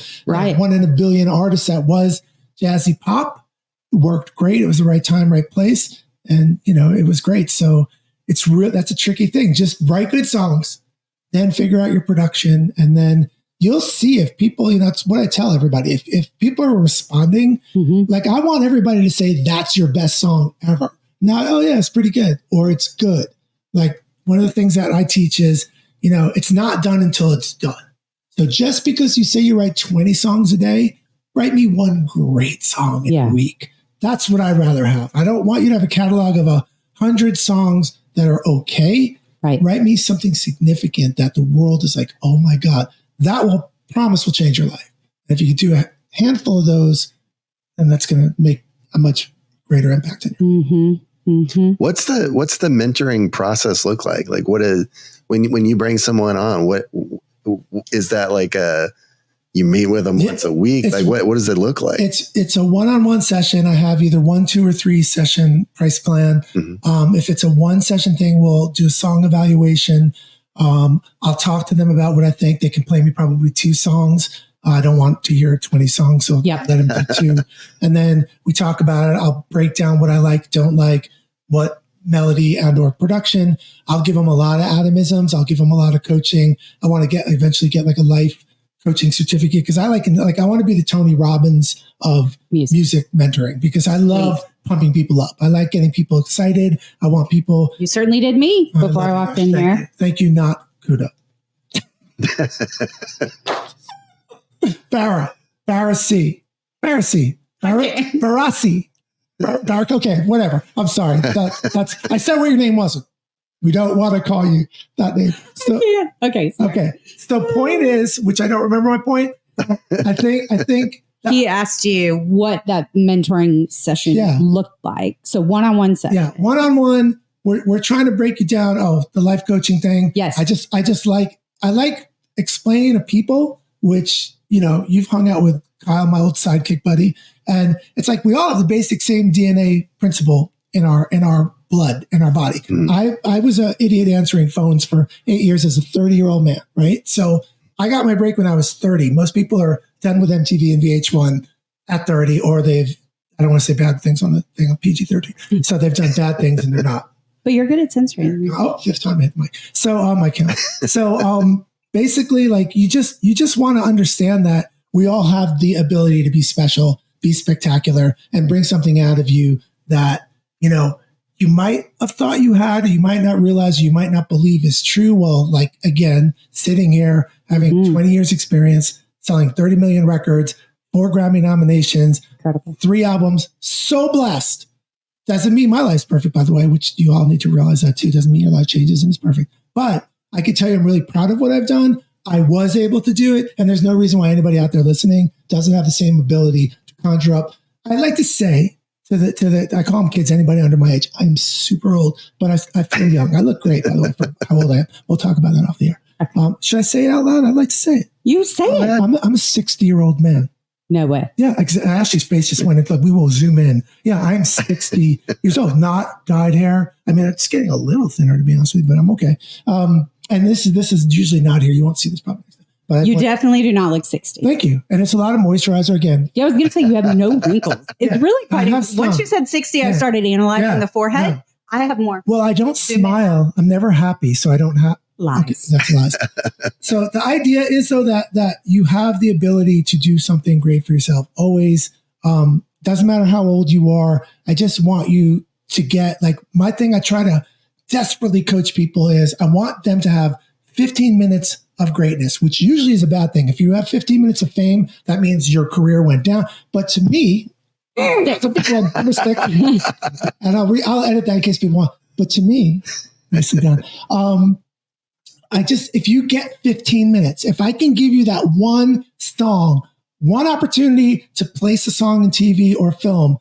a billion artist that was jazzy pop. Worked great. It was the right time, right place. And, it was great. So that's a tricky thing. Just write good songs, then figure out your production, and then you'll see if people, it's what I tell everybody. If people are responding, like I want everybody to say that's your best song ever. Not, oh yeah, it's pretty good or it's good. Like one of the things that I teach is, it's not done until it's done. So just because you say you write 20 songs a day, write me one great song in a week. That's what I'd rather have. I don't want you to have a catalog of 100 songs that are okay. Right. Write me something significant that the world is like, oh my God, that will change your life. And if you can do a handful of those, then that's going to make a much greater impact in you. What's the mentoring process look like? Like what is, when you bring someone on, what is that like you meet with them once a week? Like what does it look like? It's a one-on-one session. I have either 1, 2, or 3 session price plan. If it's a 1 session thing, we'll do a song evaluation. I'll talk to them about what I think. They can play me probably 2 songs. I don't want to hear 20 songs, so let them do 2. And then we talk about it. I'll break down what I like, don't like, what melody and or production. I'll give them a lot of Adamisms. I'll give them a lot of coaching. I want to eventually get like a life coaching certificate because I want to be the Tony Robbins of music mentoring because I love pumping people up. I like getting people excited. I want people. You certainly did me before I walked in here. Thank you, not Kuda. Barassi. Okay, whatever. I'm sorry. That's. I said what your name wasn't. We don't want to call you that name. So, Okay. Sorry. Okay. So the point is, which I don't remember my point. I think he asked you what that mentoring session looked like. So one-on-one session. Yeah, one-on-one. We're trying to break you down. Oh, the life coaching thing. Yes. I like explaining to people, which you've hung out with Kyle, my old sidekick buddy, and it's like we all have the basic same DNA principle in our blood, in our body. I was an idiot answering phones for 8 years as a 30-year-old man, right? So I got my break when I was 30. Most people are done with MTV and VH1 at 30, or I don't want to say bad things on the thing on PG-13. So they've done bad things and they're not. But you're good at censoring. Oh, fifth time I hit the mic. So I count. So basically, like you just want to understand that we all have the ability to be special, be spectacular, and bring something out of you that, you might have thought you had, or you might not realize, or you might not believe is true. Well, like, again, sitting here, having 20 years experience, selling 30 million records, 4 Grammy nominations, Incredible. 3 albums, so blessed. Doesn't mean my life's perfect, by the way, which you all need to realize that too. Doesn't mean your life changes and it's perfect. But I can tell you I'm really proud of what I've done. I was able to do it. And there's no reason why anybody out there listening doesn't have the same ability to conjure up. I'd like to say to the I call them kids, anybody under my age. I'm super old, but I feel young. I look great, by the way, for how old I am. We'll talk about that off the air. Okay. Should I say it out loud? I'd like to say it. You say it. I'm a 60-year-old man. No way. Yeah, Ashley's face just went into, we will zoom in. Yeah, I'm 60 years old, not dyed hair. I mean, it's getting a little thinner, to be honest with you, but I'm okay. And this is usually not here. You won't see this probably. But you definitely do not look 60. Thank you. And it's a lot of moisturizer again. Yeah, I was going to say you have no wrinkles. It's really funny. Once you said 60, I started analyzing the forehead. Yeah. I have more. Well, I don't smile. I'm never happy, so I don't have lies. Okay, that's lies. So the idea is though that you have the ability to do something great for yourself. Always. Doesn't matter how old you are. I just want you to get, like, my thing I try to desperately coach people is I want them to have 15 minutes of greatness, which usually is a bad thing. If you have 15 minutes of fame, that means your career went down. But to me, and I'll edit that in case people want. But to me, nicely done. If you get 15 minutes, if I can give you that one song, one opportunity to place a song in TV or film,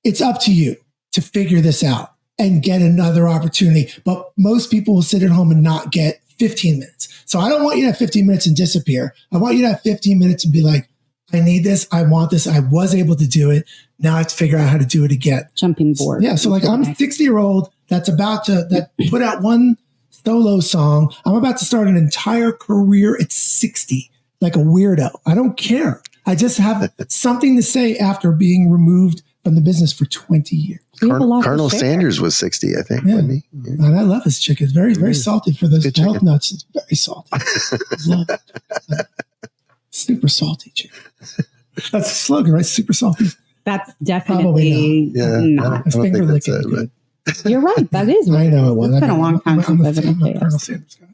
it's up to you to figure this out and get another opportunity. But most people will sit at home and not get 15 minutes. So I don't want you to have 15 minutes and disappear. I want you to have 15 minutes and be like, I need this. I want this. I was able to do it. Now I have to figure out how to do it again. Jumping board. Yeah. So like I'm a 60-year-old that's about to put out one solo song. I'm about to start an entire career at 60, like a weirdo. I don't care. I just have something to say after being removed from the business for 20 years. Colonel Sanders was 60, I think. Yeah. Wasn't he? Yeah. And I love his chicken. It's very, very salty for those health nuts. It's very salty. Love it. Super salty chicken. That's the slogan, right? Super salty. That's definitely not. It's finger licking good. You're right. That is. I know it was. It's been a long time since I've been a Colonel Sanders guy.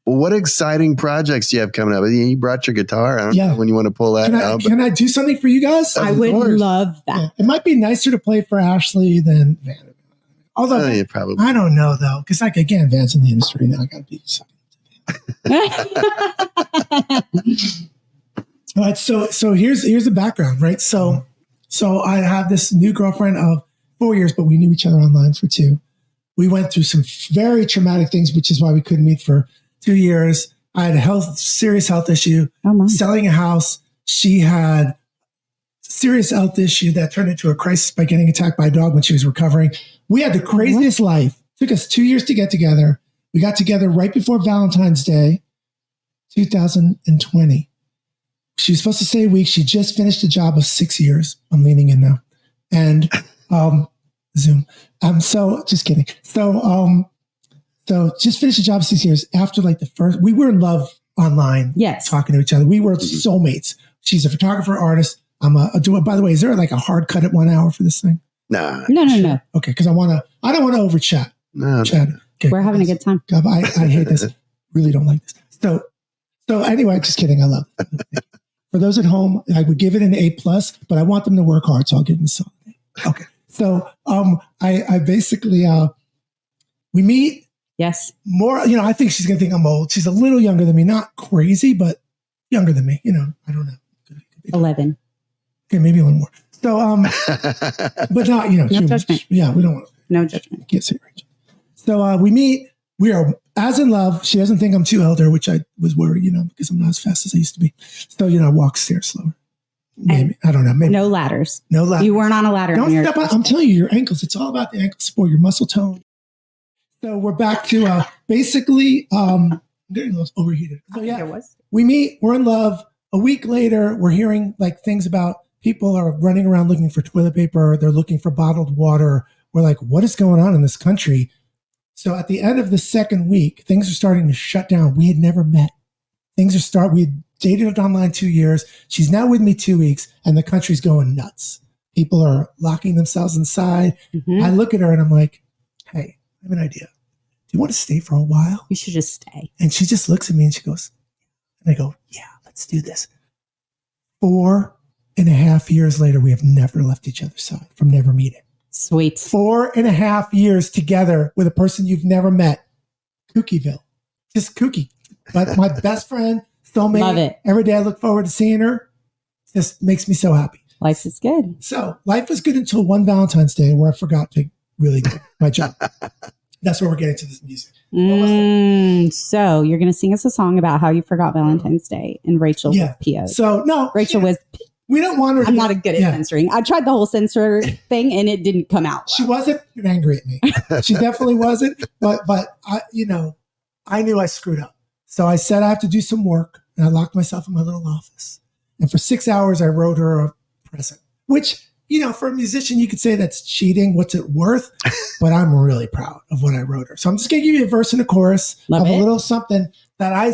Well, what exciting projects do you have coming up? You brought your guitar. I don't know when you want to pull that out. Can I do something for you guys? I would love that. Yeah. It might be nicer to play for Ashley than Van. Although, probably. I don't know, though. Because, like, again, Van's in the industry now. I got to be All right, so here's the background, right? So I have this new girlfriend of 4 years, but we knew each other online for 2. We went through some very traumatic things, which is why we couldn't meet for 2 years. I had a serious health issue, selling a house. She had serious health issue that turned into a crisis by getting attacked by a dog when she was recovering. We had the craziest life. It took us 2 years to get together. We got together right before Valentine's Day, 2020. She was supposed to stay a week. She just finished a job of 6 years. I'm leaning in now. And Zoom. So just kidding. So just finished a job 6 years after like the first, we were in love online. Yes. Talking to each other. We were soulmates. She's a photographer, artist. I'm a doer. By the way, is there like a hard cut at 1 hour for this thing? Nah. No. Okay. Cause I don't want to over chat. No. Okay, we're having a good time. God, I hate this. Really don't like this. So anyway, just kidding. I love it. For those at home, I would give it an A+, but I want them to work hard. So I'll give them a solid A. Okay. So, I basically, we meet. Yes. More, I think she's going to think I'm old. She's a little younger than me, not crazy, but younger than me. I don't know. 11. Okay, maybe a little more. So, but not, no judgment. Yeah, we don't want. No judgment. I can't say right. So we meet. We are as in love. She doesn't think I'm too elder, which I was worried, because I'm not as fast as I used to be. So, I walk stairs slower. Maybe. I don't know. Maybe. No ladders. No ladders. You weren't on a ladder. Don't step on. I'm telling you, your ankles. It's all about the ankle support, your muscle tone. So we're back to basically I'm getting a little overheated. So I think it was. we meet, we're in love. A week later, we're hearing like things about people are running around looking for toilet paper. They're looking for bottled water. We're like, what is going on in this country? So at the end of the second week, things are starting to shut down. We had never met. We had dated online 2 years. She's now with me 2 weeks, and the country's going nuts. People are locking themselves inside. Mm-hmm. I look at her and I'm like, hey, I have an idea. Do you want to stay for a while? You should just stay. And she just looks at me and she goes, and I go, yeah, let's do this. 4.5 years later, we have never left each other's side from never meeting. Sweet. 4.5 years together with a person you've never met. Kookyville. Just kooky. But my best friend, soulmate. Love it. Every day I look forward to seeing her. Just makes me so happy. Life is good. So life was good until one Valentine's Day where I forgot to really do my job. That's where we're getting to this music. So you're going to sing us a song about how you forgot Valentine's Day, and Rachel was PO'd. So no, Rachel was. We don't want her. I'm not good at censoring. I tried the whole censor thing and it didn't come out. She wasn't angry at me. She definitely wasn't. But I, I knew I screwed up. So I said I have to do some work, and I locked myself in my little office. And for 6 hours, I wrote her a present, which, for a musician, you could say that's cheating. What's it worth? But I'm really proud of what I wrote her. So I'm just going to give you a verse and a chorus of a little something that I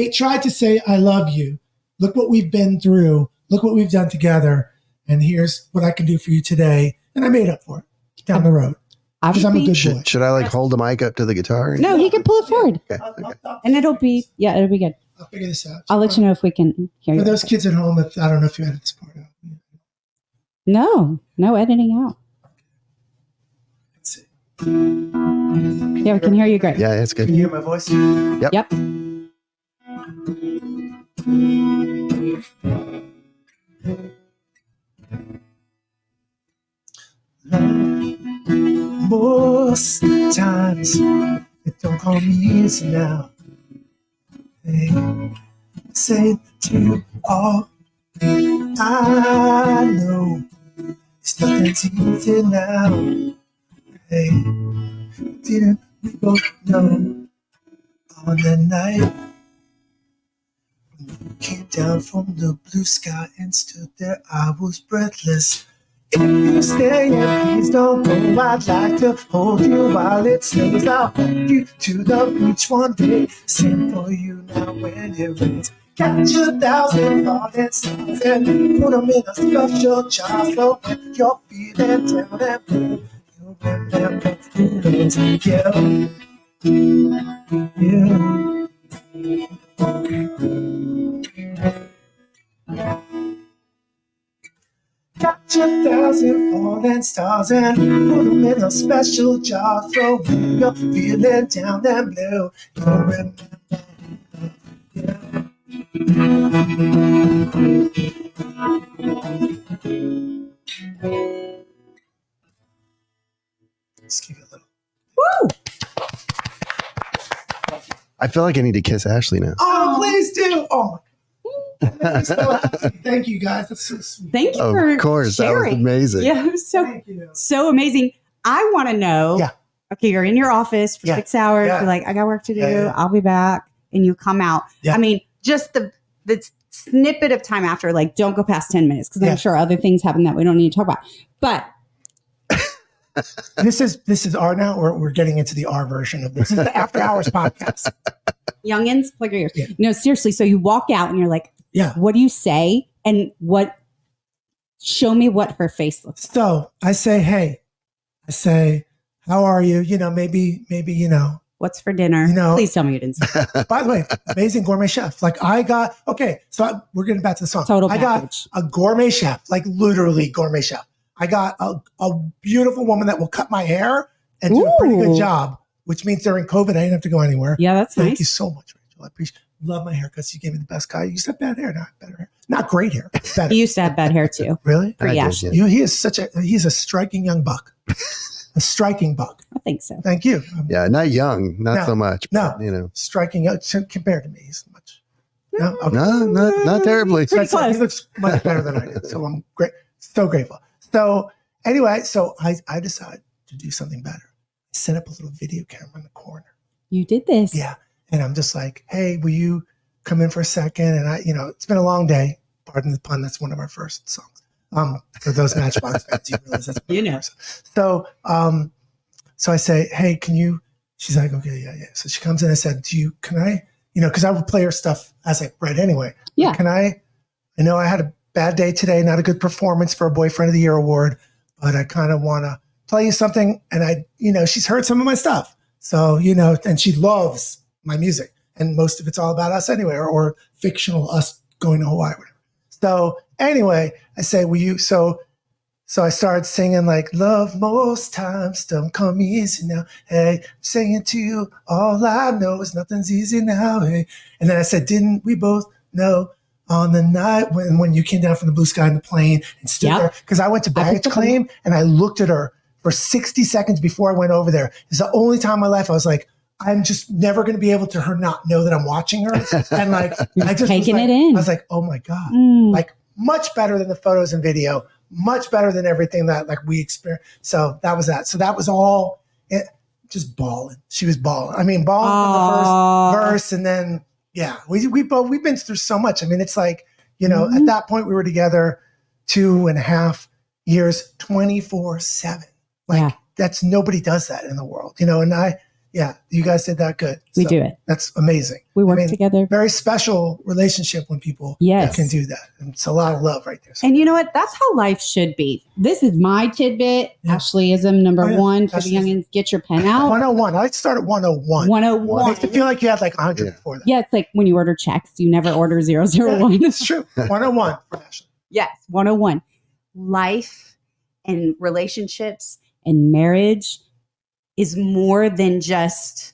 tried to say, I love you. Look what we've been through. Look what we've done together. And here's what I can do for you today. And I made up for it down the road. Because I'm a good boy. Should I hold the mic up to the guitar? No, he can pull it forward. Okay. And it'll be good. I'll figure this out. I'll let you know if we can hear you. For those kids at home, I don't know if you edit this part out. No editing out. Let's see. Yeah, we can hear you great. Yeah, that's good. Can you hear my voice? Yep. Most times it don't call me easy now. Hey, say to all I know it's nothing's easy now. Hey, didn't we both know on that night when you came down from the blue sky and stood there, I was breathless. If you stay and please don't go, I'd like to hold you while it snows. I'll hold you to the beach one day, sing for you now when it rains. Catch 1,000 falling stars and put them in a special jar. So when you're feeling down and blue, you'll remember who knows Catch 1,000 falling stars and put them in a special jar. So when you're feeling down and blue, you'll remember. Let's give you a little. Woo! I feel like I need to kiss Ashley now. Oh, please do. Oh, my. Thank you, guys. That's so sweet. Thank you Of for course, sharing. that was amazing. Yeah, it was so amazing. I want to know. Yeah. Okay, you're in your office for 6 hours. Yeah. You're like, I got work to do. Yeah. I'll be back, and you come out. Yeah. I mean, just the snippet of time after, like, don't go past 10 minutes because I'm sure other things happen that we don't need to talk about. But this is R now, or we're getting into the R version of this. This is the After Hours podcast. youngins, plug your ears. Yeah. No, seriously. So you walk out and you're like, what do you say? And show me what her face looks like. So I say, hey, how are you? Maybe, what's for dinner? Please tell me you didn't say. By the way, amazing gourmet chef. Like we're getting back to the song. Total I package. got a gourmet chef, like literally gourmet chef. I got a beautiful woman that will cut my hair and do a pretty good job, which means during COVID, I didn't have to go anywhere. Yeah, that's nice. Thank you so much, Rachel. I love my haircuts. You gave me the best guy. You used to have bad hair, not better hair. Not great hair. Better. He used to have bad hair too. Really? For Ashley. He's a striking young buck. A striking buck. I think so. Thank you. Yeah, not young, not so much. No, but, striking compared to me, he's much. No, okay. not terribly. Pretty close. He looks much better than I do. So I'm great, so grateful. So anyway, I decided to do something better. I set up a little video camera in the corner. You did this. Yeah, And I'm just like, hey, will you come in for a second? And it's been a long day. Pardon the pun. That's one of our first songs. For those Matchbox fans, you realize that's one of our first. So I say, hey, can you? She's like, okay, yeah. So she comes in. I said, can I? Because I would play her stuff as I read anyway. Yeah. Like, I know I had a bad day today, not a good performance for a Boyfriend of the Year award, but I kind of want to play you something. And she's heard some of my stuff. So, and she loves my music. And most of it's all about us anyway, or fictional us going to Hawaii, whatever. So anyway, I say, will you? So I started singing like, love most times don't come easy now. Hey, I'm singing to you. All I know is nothing's easy now. Hey. And then I said, didn't we both know on the night when you came down from the blue sky in the plane and stood there? Because I went to baggage claim and I looked at her for 60 seconds before I went over there. It's the only time in my life I was like, I'm just never going to be able to not know that I'm watching her. And like, I just taking it in. I was like, oh my God, like much better than the photos and video, much better than everything that like we experienced. So that was that. So that was all it, just bawling. She was bawling. I mean, bawling from the first verse. And then, we've been through so much. I mean, it's like, at that point we were together 2.5 years, 24/7. Like nobody does that in the world, and you guys did that good. We do it. That's amazing. We work together. Very special relationship when people can do that. And it's a lot of love right there. So. And you know what? That's how life should be. This is my tidbit. Ashleyism number 1 for the youngins. Get your pen out. 101. I'd start at 101. 101. Makes me feel like you had like 100 before that. Yeah, it's like when you order checks, you never order 001. It's true. 101 for Ashley. Yes, 101. Life and relationships and marriage is more than just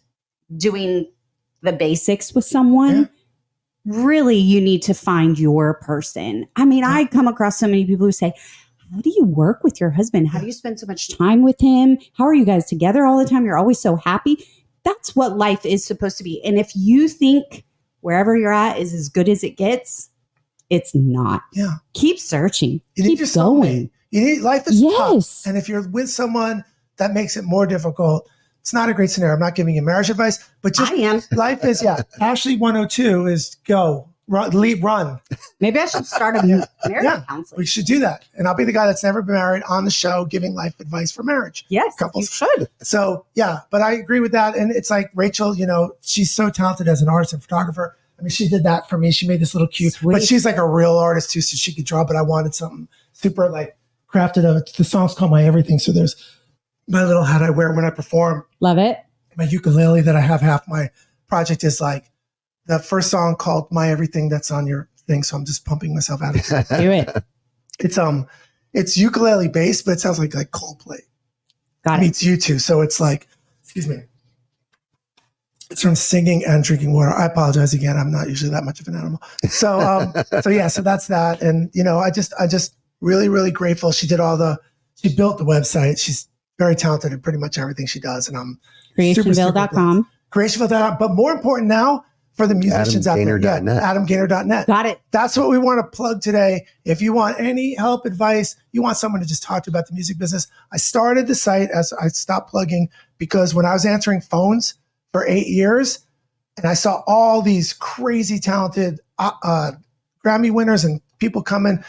doing the basics with someone. Yeah. Really, you need to find your person. I mean, I come across so many people who say, how do you work with your husband? How do you spend so much time with him? How are you guys together all the time? You're always so happy. That's what life is supposed to be. And if you think wherever you're at is as good as it gets, it's not. Yeah. Keep searching. You need Keep going. Life is tough. And if you're with someone, that makes it more difficult. It's not a great scenario. I'm not giving you marriage advice, but just life is, Ashley 102 is go, run. Maybe I should start a marriage counseling. We should do that. And I'll be the guy that's never been married on the show giving life advice for marriage. Yes, couples. You should. So, but I agree with that. And it's like Rachel, she's so talented as an artist and photographer. I mean, she did that for me. She made this little cute, but she's like a real artist too, so she could draw, but I wanted something super like crafted of it. The song's called My Everything. So there's my little hat I wear when I perform. Love it. My ukulele that I have half my project is like the first song called My Everything that's on your thing. So I'm just pumping myself out of it. Do it. It's ukulele based, but it sounds like Coldplay. Got it. Meets U2. So it's like, excuse me. It's from singing and drinking water. I apologize again. I'm not usually that much of an animal. So, so that's that. And, I just really, really grateful. She built the website. She's very talented at pretty much everything she does. And I'm Creationville.com. Creationville.com. But more important now for the musicians out there. AdamGaynor.net. Got it. That's what we want to plug today. If you want any help, advice, you want someone to just talk to about the music business. I started the site as I stopped plugging because when I was answering phones for 8 years and I saw all these crazy talented Grammy winners and people coming,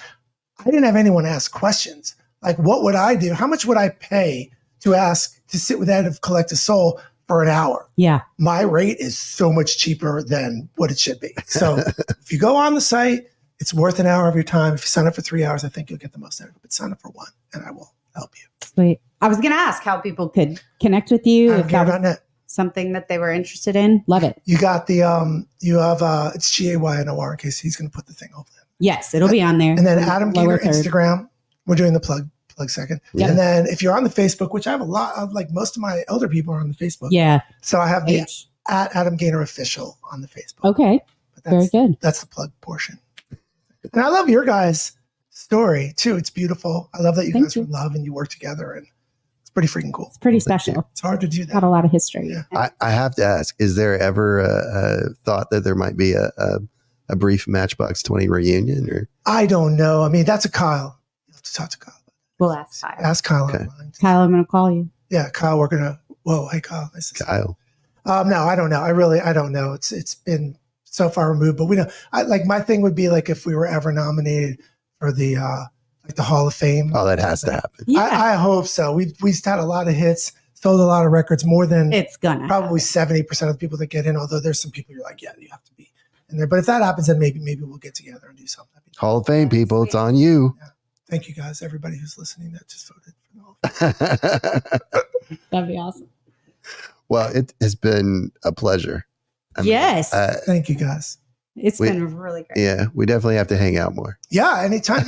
I didn't have anyone ask questions. Like, what would I do? How much would I pay to sit with Ed of Collective Soul for an hour? Yeah. My rate is so much cheaper than what it should be. So if you go on the site, it's worth an hour of your time. If you sign up for 3 hours, I think you'll get the most out of it. But sign up for 1 and I will help you. Sweet. I was going to ask how people could connect with you. If that was something that they were interested in. Love it. You got the, it's GAYNOR in case he's going to put the thing over there. Yes, it'll be on there. And then Adam Gaynor Instagram. We're doing the plug second. Yep. And then if you're on the Facebook, which I have a lot of, like most of my elder people are on the Facebook. Yeah. So I have the at Adam Gaynor Official on the Facebook. Okay. Very good. That's the plug portion. And I love your guys' story too. It's beautiful. I love that you guys are in love and you work together, and it's pretty freaking cool. It's pretty special. It's hard to do that. Got a lot of history. Yeah. I have to ask, is there ever a thought that there might be a brief Matchbox 20 reunion? Or I don't know. I mean, that's a Kyle. You have to talk to Kyle. We'll ask Kyle. Ask Kyle. Okay. Kyle, I'm going to call you. Yeah, Kyle, we're going to, whoa, hey Kyle. Kyle. No, I don't know. I don't know. It's been so far removed, but we know. My thing would be like if we were ever nominated for the Hall of Fame. Oh, that has to happen. Yeah. I hope so. We've had a lot of hits, sold a lot of records, more than It's gonna probably 70% of the people that get in. Although there's some people you're like, yeah, you have to be in there. But if that happens, then maybe we'll get together and do something. Hall of Fame people, it's on you. Yeah. Thank you guys, everybody who's listening that just voted for the Hall of Fame. That'd be awesome. Well, it has been a pleasure. Yes. Thank you guys. It's been really great. Yeah, we definitely have to hang out more. Yeah, anytime.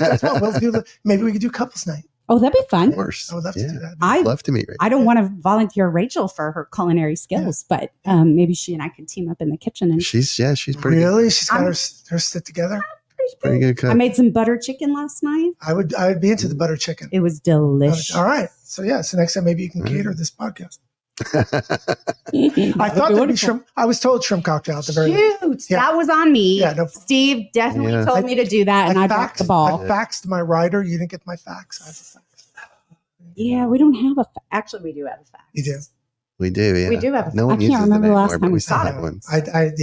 Maybe we could do couples night. Oh, that'd be fun. Of course. I would love to do that. I'd love to meet Rachel. I don't want to volunteer Rachel for her culinary skills, but maybe she and I could team up in the kitchen. And She's pretty really? She's got her sit together? pretty good cook. I made some butter chicken last night. I would be into the butter chicken. It was delicious. All right. So next time maybe you can cater this podcast. I I thought there'd be shrimp. I was told shrimp cocktail at the very least. Shoot, Yeah. that was on me. Yeah, no. Steve definitely Yeah. told me to do that, and I dropped the I ball. faxed my writer. You didn't get my fax. I have a fax. Yeah, we don't have actually, we do have a fax. You do. We do, yeah. We do have. No I one can't uses remember it the anymore, last but time we we still saw have it. one.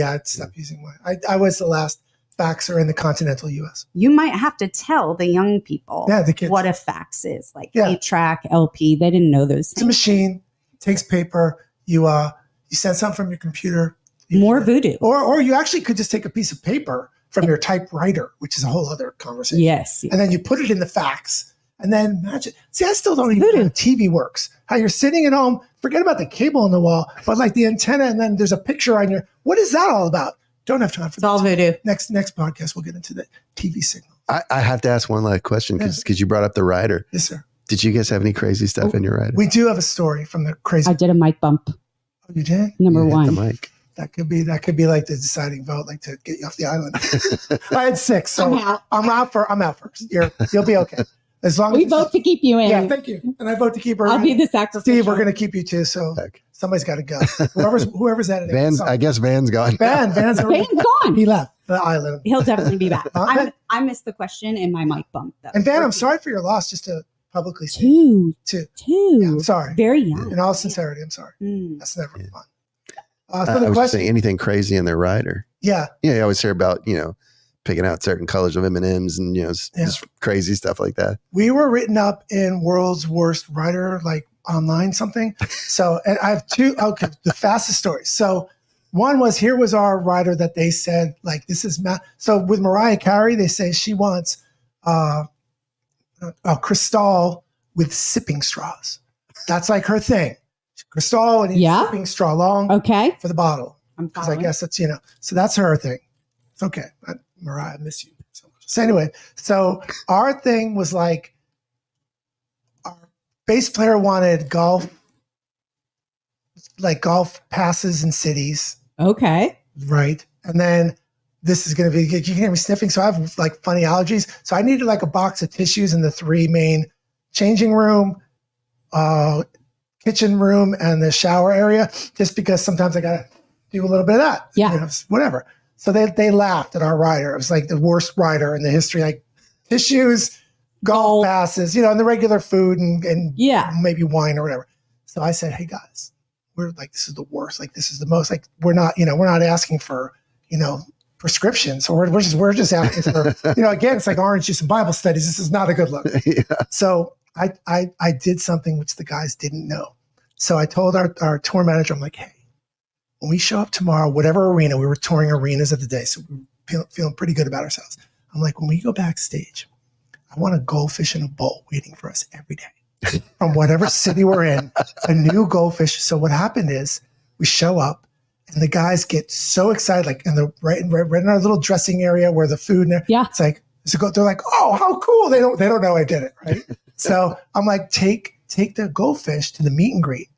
I stopped using mine. I was the last faxer in the continental U.S. You might have to tell the young people The kids. what a fax is, like Yeah. 8-track, LP. They didn't know those It's a things. machine. Takes paper. You send something from your computer. More voodoo. Or you actually could just take a piece of paper from your typewriter, which is a whole other conversation. Yes. And then you put it in the fax and then match it. See, I still don't even know how TV works. How you're sitting at home, forget about the cable on the wall, but like the antenna, and then there's a picture on your, what is that all about? Don't have time for It's all voodoo. Next podcast, we'll get into the TV signal. I have to ask one last question because you brought up the rider. Yes, sir. Did you guys have any crazy stuff in your rider? We do have a story from the crazy. I did a mic bump. Oh, you did? Number You hit the one. mic. That could be like the deciding vote, like to get you off the island. I had 6, so I'm out first. You'll be okay. As long We as vote to keep you in. Yeah, thank you. And I vote to keep her. I'll in. be the sacrificial. Steve, we're going to keep you too. So Heck. somebody's got to go. Whoever's editing. Van's, I guess Van's gone. Van's Van's gone. He left the island. He'll definitely be back. Huh? I missed the question in my mic bump. Though. And Van, I'm sorry for your loss. Just to publicly say, Two. Yeah, I'm sorry. Very young. In all sincerity, I'm sorry. Mm. That's never fun. I So the was just question, saying anything crazy in their rider. yeah, Yeah, you always hear about, picking out certain colors of M&Ms and, just crazy stuff like that. we were written up in world's worst writer, like online something. So, and I have 2. Okay, the fastest stories. So, one was here was our writer that they said like this is so with Mariah Carey they say she wants a Cristal with sipping straws. That's like her thing. Cristal and sipping straw long Okay. for the bottle. I'm Because I following. guess that's, so that's her thing. It's okay. Mariah, I miss you so much. So anyway, so our thing was like, our bass player wanted golf passes in cities, Okay. right? And then this is going to be, you can hear me sniffing. So I have like funny allergies. So I needed like a box of tissues in the 3 main changing room, kitchen room, and the shower area, just because sometimes I got to do a little bit of that. Yeah. Whatever. So they laughed at our rider. It was like the worst rider in the history, like tissues, golf passes, and the regular food and maybe wine or whatever. So I said, hey guys, we're like, this is the worst. Like, this is the most, like, we're not asking for, prescriptions. So we're just asking for, again, it's like orange juice and Bible studies. This is not a good look. Yeah. So I did something which the guys didn't know. So I told our tour manager, I'm like, hey, when we show up tomorrow, whatever arena, we were touring arenas of the day, so we were feeling pretty good about ourselves. I'm like, when we go backstage, I want a goldfish in a bowl waiting for us every day. From whatever city we're in, a new goldfish. So what happened is we show up and the guys get so excited, like right in our little dressing area where the food and it's like, they're like, oh, how cool. They don't know I did it, right? So I'm like, take the goldfish to the meet and greet.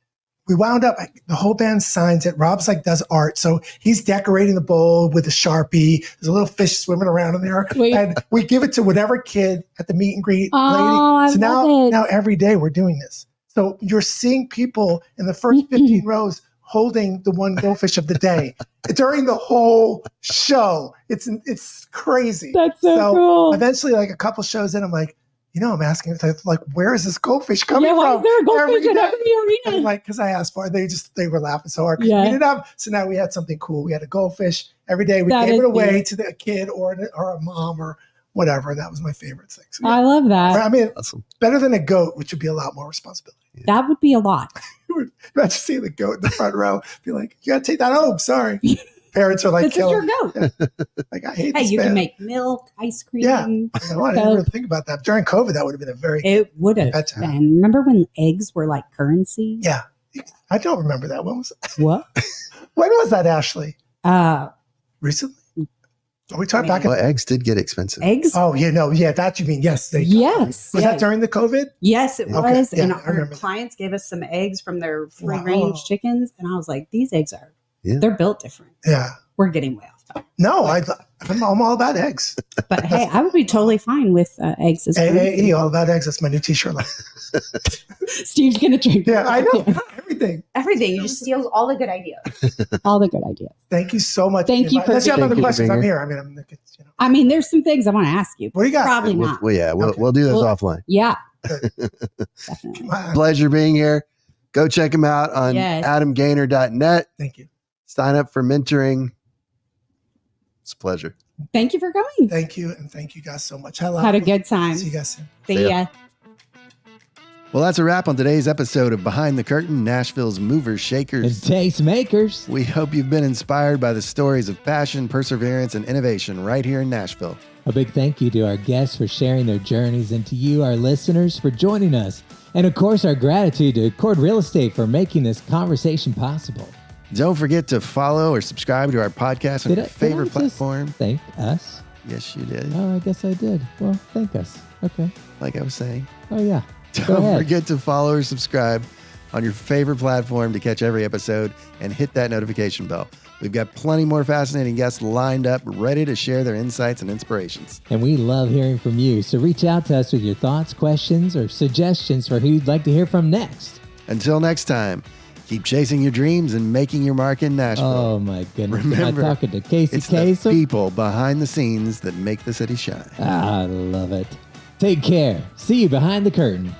We wound up, the whole band signs it. Rob's like does art. So he's decorating the bowl with a Sharpie. There's a little fish swimming around in there. And we give it to whatever kid at the meet and greet lady. So now every day we're doing this. So you're seeing people in the first 15 rows holding the one goldfish of the day during the whole show. It's crazy. That's so cool. Eventually, like a couple shows in, I'm like, I'm asking, like, where is this goldfish coming from? Why is there a goldfish in every arena? And like, because I asked for it, they were laughing so hard because we didn't have. So now we had something cool. We had a goldfish every day. We gave it away to the kid or a mom or whatever. That was my favorite thing. So, I love that. I mean, Awesome. Better than a goat, which would be a lot more responsibility. Yeah. That would be a lot. Imagine seeing the goat in the front row. Be like, you got to take that home. Sorry. Parents are like, this is your goat. Like, I hate this you man. can make milk, ice cream. Yeah. I didn't really think about that. During COVID, that would have been a very. It would have been. Remember when eggs were like currency? Yeah. I don't remember that. When was it? What? When was that, Ashley? Recently? Are we talking back? Well, eggs did get expensive. Eggs? Oh, yeah, that you mean. Yes. Yes. Was that during the COVID? Yes, it was. Yeah, and our clients gave us some eggs from their free-range chickens. And I was like, these eggs they're built different. Yeah. We're getting way off topic. No, I'm all about eggs. But hey, I would be totally fine with eggs as well. AAE, all about eggs. That's my new t-shirt line. Steve's going to drink. Yeah, I know. Everything. Everything. You just steal all the good ideas. All the good ideas. Thank you so much. Thank you for Unless you have other questions, I'm here. I mean, there's some things I want to ask you. What do you got? Probably not. We'll do this offline. Yeah. Definitely. Pleasure being here. Go check him out on adamgaynor.net. Thank you. Sign up for mentoring. It's a pleasure. Thank you for coming. Thank you. And thank you guys so much. Had a good time. See you guys soon. See ya. Well, that's a wrap on today's episode of Behind the Curtain, Nashville's movers, shakers, and taste makers. We hope you've been inspired by the stories of passion, perseverance, and innovation right here in Nashville. A big thank you to our guests for sharing their journeys and to you, our listeners, for joining us. And of course, our gratitude to Cord Real Estate for making this conversation possible. Don't forget to follow or subscribe to our podcast on your favorite platform. Thank us. Yes, you did. Oh, I guess I did. Well, thank us. Okay. Like I was saying. Oh, yeah. Don't forget to follow or subscribe on your favorite platform to catch every episode and hit that notification bell. We've got plenty more fascinating guests lined up, ready to share their insights and inspirations. And we love hearing from you. So reach out to us with your thoughts, questions, or suggestions for who you'd like to hear from next. Until next time, keep chasing your dreams and making your mark in Nashville. Oh, my goodness. Remember, Am I talking to Casey it's Kasem? the people behind the scenes that make the city shine. I love it. Take care. See you behind the curtain.